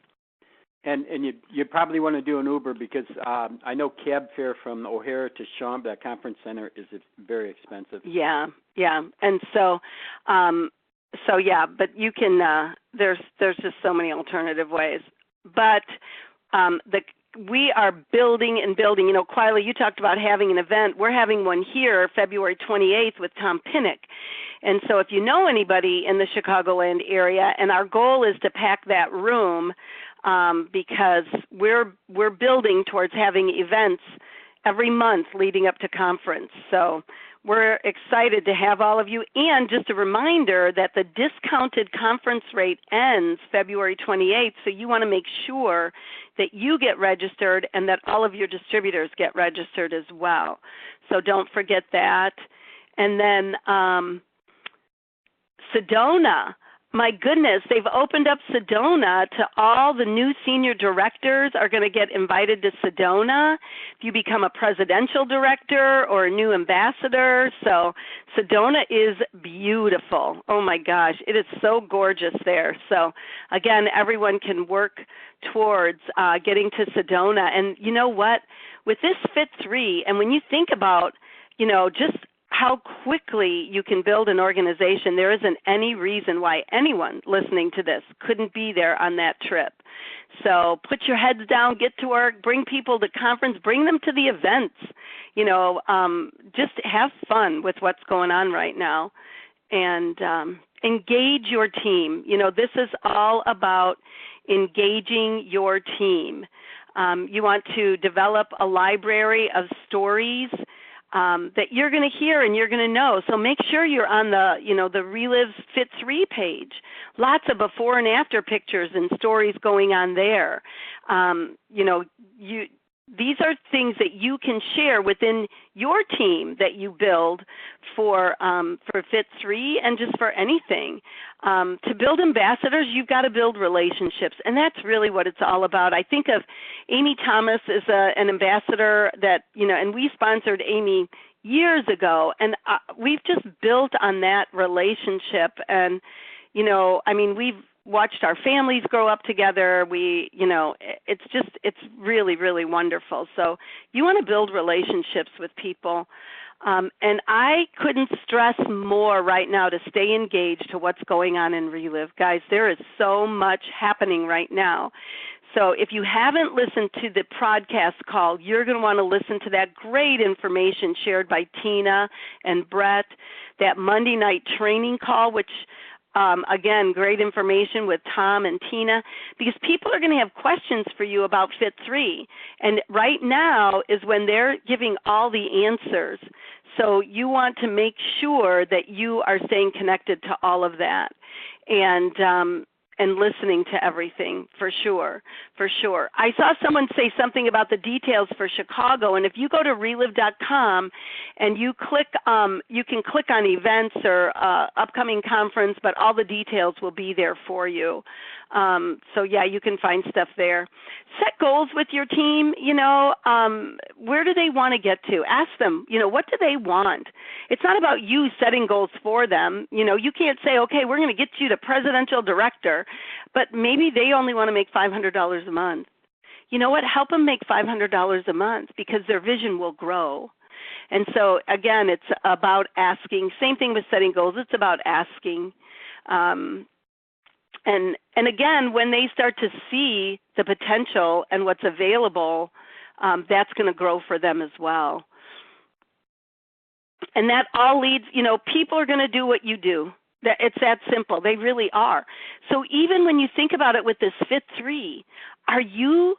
And you probably want to do an Uber because I know cab fare from O'Hare to Schaumburg, that conference center, is very expensive. Yeah, and so but you can. There's just so many alternative ways. But we are building and building. Quila, you talked about having an event. We're having one here, February 28th, with Tom Pinnock. And so if you know anybody in the Chicagoland area, and our goal is to pack that room. Because we're building towards having events every month leading up to conference. So we're excited to have all of you. And just a reminder that the discounted conference rate ends February 28th, so you want to make sure that you get registered and that all of your distributors get registered as well. So don't forget that. And then Sedona. My goodness, they've opened up Sedona to all the new senior directors are going to get invited to Sedona if you become a presidential director or a new ambassador. So Sedona is beautiful. Oh, my gosh, it is so gorgeous there. So, again, everyone can work towards getting to Sedona. And you know what? With this Fit 3, and when you think about, just how quickly you can build an organization, there isn't any reason why anyone listening to this couldn't be there on that trip. So put your heads down, get to work, bring people to conference, bring them to the events. Just have fun with what's going on right now, and engage your team. This is all about engaging your team. You want to develop a library of stories that you're going to hear and you're going to know. So make sure you're on the Relive Fit 3 page. Lots of before and after pictures and stories going on there. These are things that you can share within your team that you build for Fit 3 and just for anything. To build ambassadors, you've got to build relationships, and that's really what it's all about. I think of Amy Thomas as an ambassador that, and we sponsored Amy years ago, and we've just built on that relationship. And, we've watched our families grow up together. It's really, really wonderful. So you want to build relationships with people. And I couldn't stress more right now to stay engaged to what's going on in Relive. Guys, there is so much happening right now. So if you haven't listened to the podcast call, you're going to want to listen to that great information shared by Tina and Brett, that Monday night training call, which again, great information with Tom and Tina, because people are going to have questions for you about Fit 3. And right now is when they're giving all the answers. So you want to make sure that you are staying connected to all of that and listening to everything, for sure. I saw someone say something about the details for Chicago, and if you go to relive.com and you can click on events or upcoming conference, but all the details will be there for you. You can find stuff there. Set goals with your team. Where do they want to get to? Ask them, what do they want? It's not about you setting goals for them. You can't say, okay, we're going to get you to presidential director, but maybe they only want to make $500 a month. You know what? Help them make $500 a month, because their vision will grow. And so, again, it's about asking. Same thing with setting goals. It's about asking. And again, when they start to see the potential and what's available, that's going to grow for them as well. And that all leads, people are going to do what you do. It's that simple. They really are. So even when you think about it with this Fit 3, are you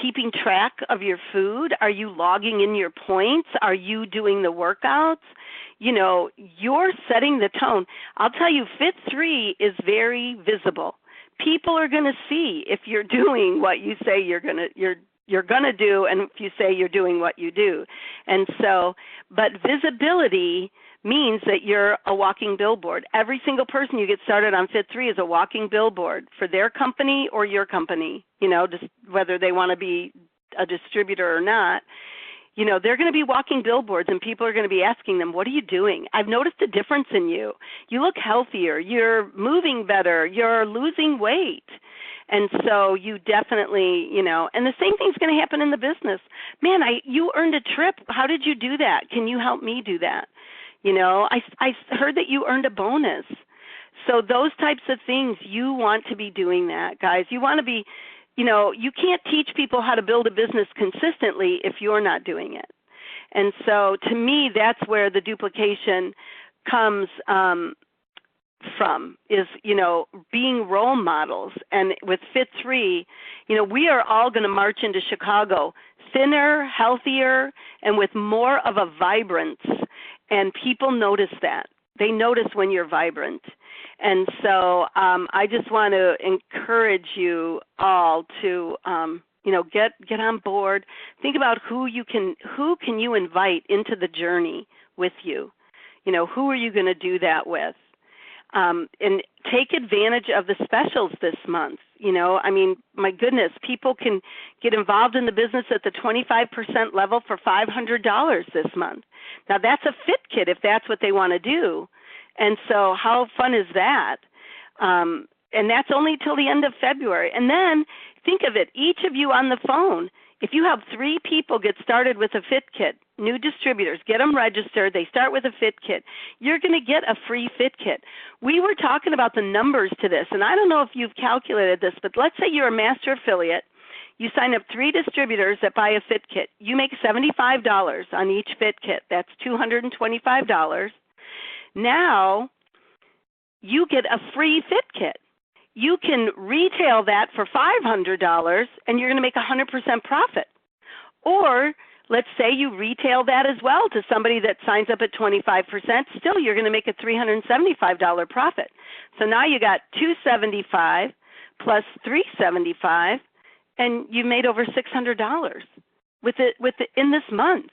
keeping track of your food? Are you logging in your points? Are you doing the workouts? You're setting the tone. I'll tell you, Fit 3 is very visible. People are going to see if you're doing what you say you're going to do, and if you say you're doing what you do. And so, but visibility means that you're a walking billboard. Every single person you get started on Fit 3 is a walking billboard for their company or your company, just whether they want to be a distributor or not. They're going to be walking billboards, and people are going to be asking them, what are you doing? I've noticed a difference in you. You look healthier. You're moving better. You're losing weight. And so you definitely, and the same thing's going to happen in the business. Man, you earned a trip. How did you do that? Can you help me do that? I heard that you earned a bonus. So those types of things, you want to be doing that, guys. You want to be, you can't teach people how to build a business consistently if you're not doing it. And so to me, that's where the duplication comes from, is, being role models. And with Fit 3, we are all going to march into Chicago thinner, healthier, and with more of a vibrance. And people notice that. They notice when you're vibrant. And so I just want to encourage you all to, get on board. Think about who can you invite into the journey with you. Who are you going to do that with? And take advantage of the specials this month. My goodness, people can get involved in the business at the 25% level for $500 this month. Now, that's a fit kit if that's what they want to do. And so how fun is that? And that's only till the end of February. And then think of it, each of you on the phone, if you have 3 people get started with a fit kit, new distributors, get them registered, they start with a fit kit, you're going to get a free fit kit. We were talking about the numbers to this, and I don't know if you've calculated this, but let's say you're a master affiliate. You sign up 3 distributors that buy a fit kit. You make $75 on each fit kit. That's $225. Now you get a free fit kit. You can retail that for $500, and you're going to make 100% profit. Or let's say you retail that as well to somebody that signs up at 25%, still you're going to make a $375 profit. So now you got $275 plus $375, and you made over $600 with it in this month.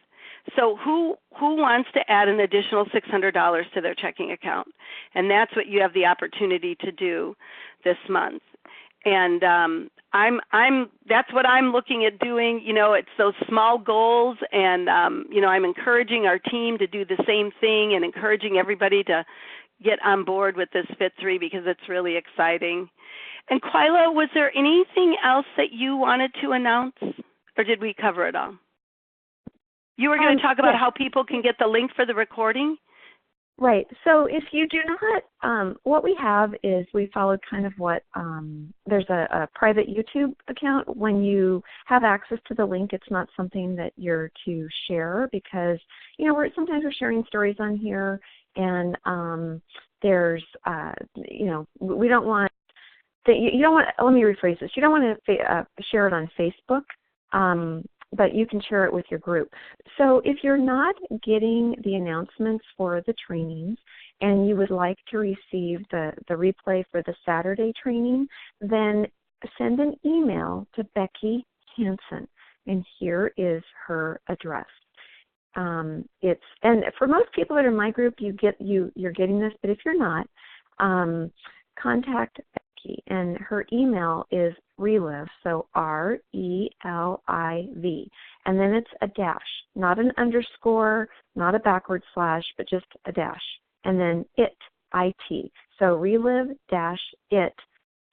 So who wants to add an additional $600 to their checking account? And that's what you have the opportunity to do this month. And that's what I'm looking at doing. It's those small goals, and I'm encouraging our team to do the same thing, and encouraging everybody to get on board with this Fit 3 because it's really exciting. And Quila, was there anything else that you wanted to announce, or did we cover it all? You were going to talk about how people can get the link for the recording? Right. So if you do not, what we have is we followed kind of what, there's a private YouTube account. When you have access to the link, it's not something that you're to share because, sometimes we're sharing stories on here, and there's, we don't want, you don't want, let me rephrase this, you don't want to share it on Facebook. But you can share it with your group. So if you're not getting the announcements for the trainings and you would like to receive the replay for the Saturday training, then send an email to Becky Hansen, and here is her address. And for most people that are in my group, you're getting this, but if you're not, contact Becky, and her email is Relive, so RELIV, and then it's a dash, not an underscore, not a backward slash, but just a dash, and then IT. So relive-it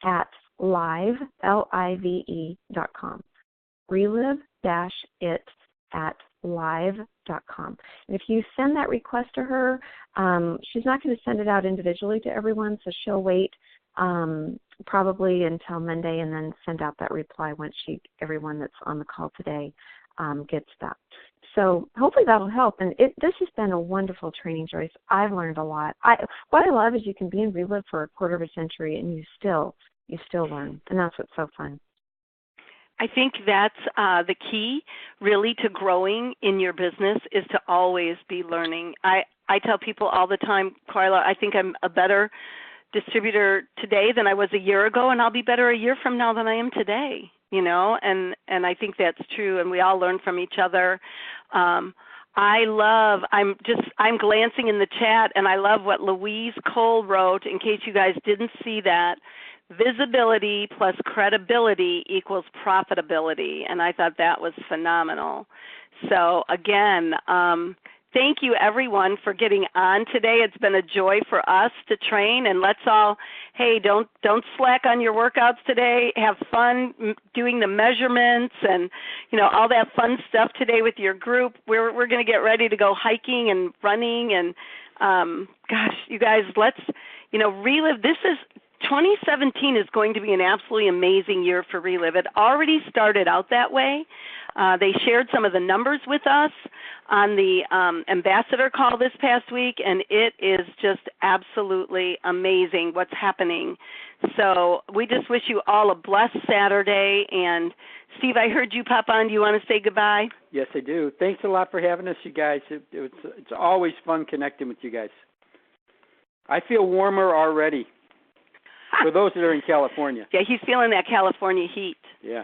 at live, LIVE.com. Relive-it at live.com. And if you send that request to her, she's not going to send it out individually to everyone, so she'll wait probably until Monday and then send out that reply once everyone that's on the call today gets that. So hopefully that'll help. And this has been a wonderful training, Joyce. I've learned a lot. What I love is you can be in Relive for a quarter of a century and you still learn, and that's what's so fun. I think that's the key, really, to growing in your business is to always be learning. I tell people all the time, Carla, I think I'm a better distributor today than I was a year ago, and I'll be better a year from now than I am today, and I think that's true, and we all learn from each other. I'm glancing in the chat, and I love what Louise Cole wrote, in case you guys didn't see that. Visibility plus credibility equals profitability, and I thought that was phenomenal. So again, thank you, everyone, for getting on today. It's been a joy for us to train, and let's all, don't slack on your workouts today. Have fun doing the measurements and, all that fun stuff today with your group. We're going to get ready to go hiking and running, and gosh, you guys, let's, relive. 2017 is going to be an absolutely amazing year for Relive. It already started out that way. They shared some of the numbers with us on the ambassador call this past week, and it is just absolutely amazing what's happening. So we just wish you all a blessed Saturday. And Steve, I heard you pop on. Do you want to say goodbye? Yes, I do. Thanks a lot for having us, you guys. It's always fun connecting with you guys. I feel warmer already. For those that are in California. Yeah, he's feeling that California heat. Yeah.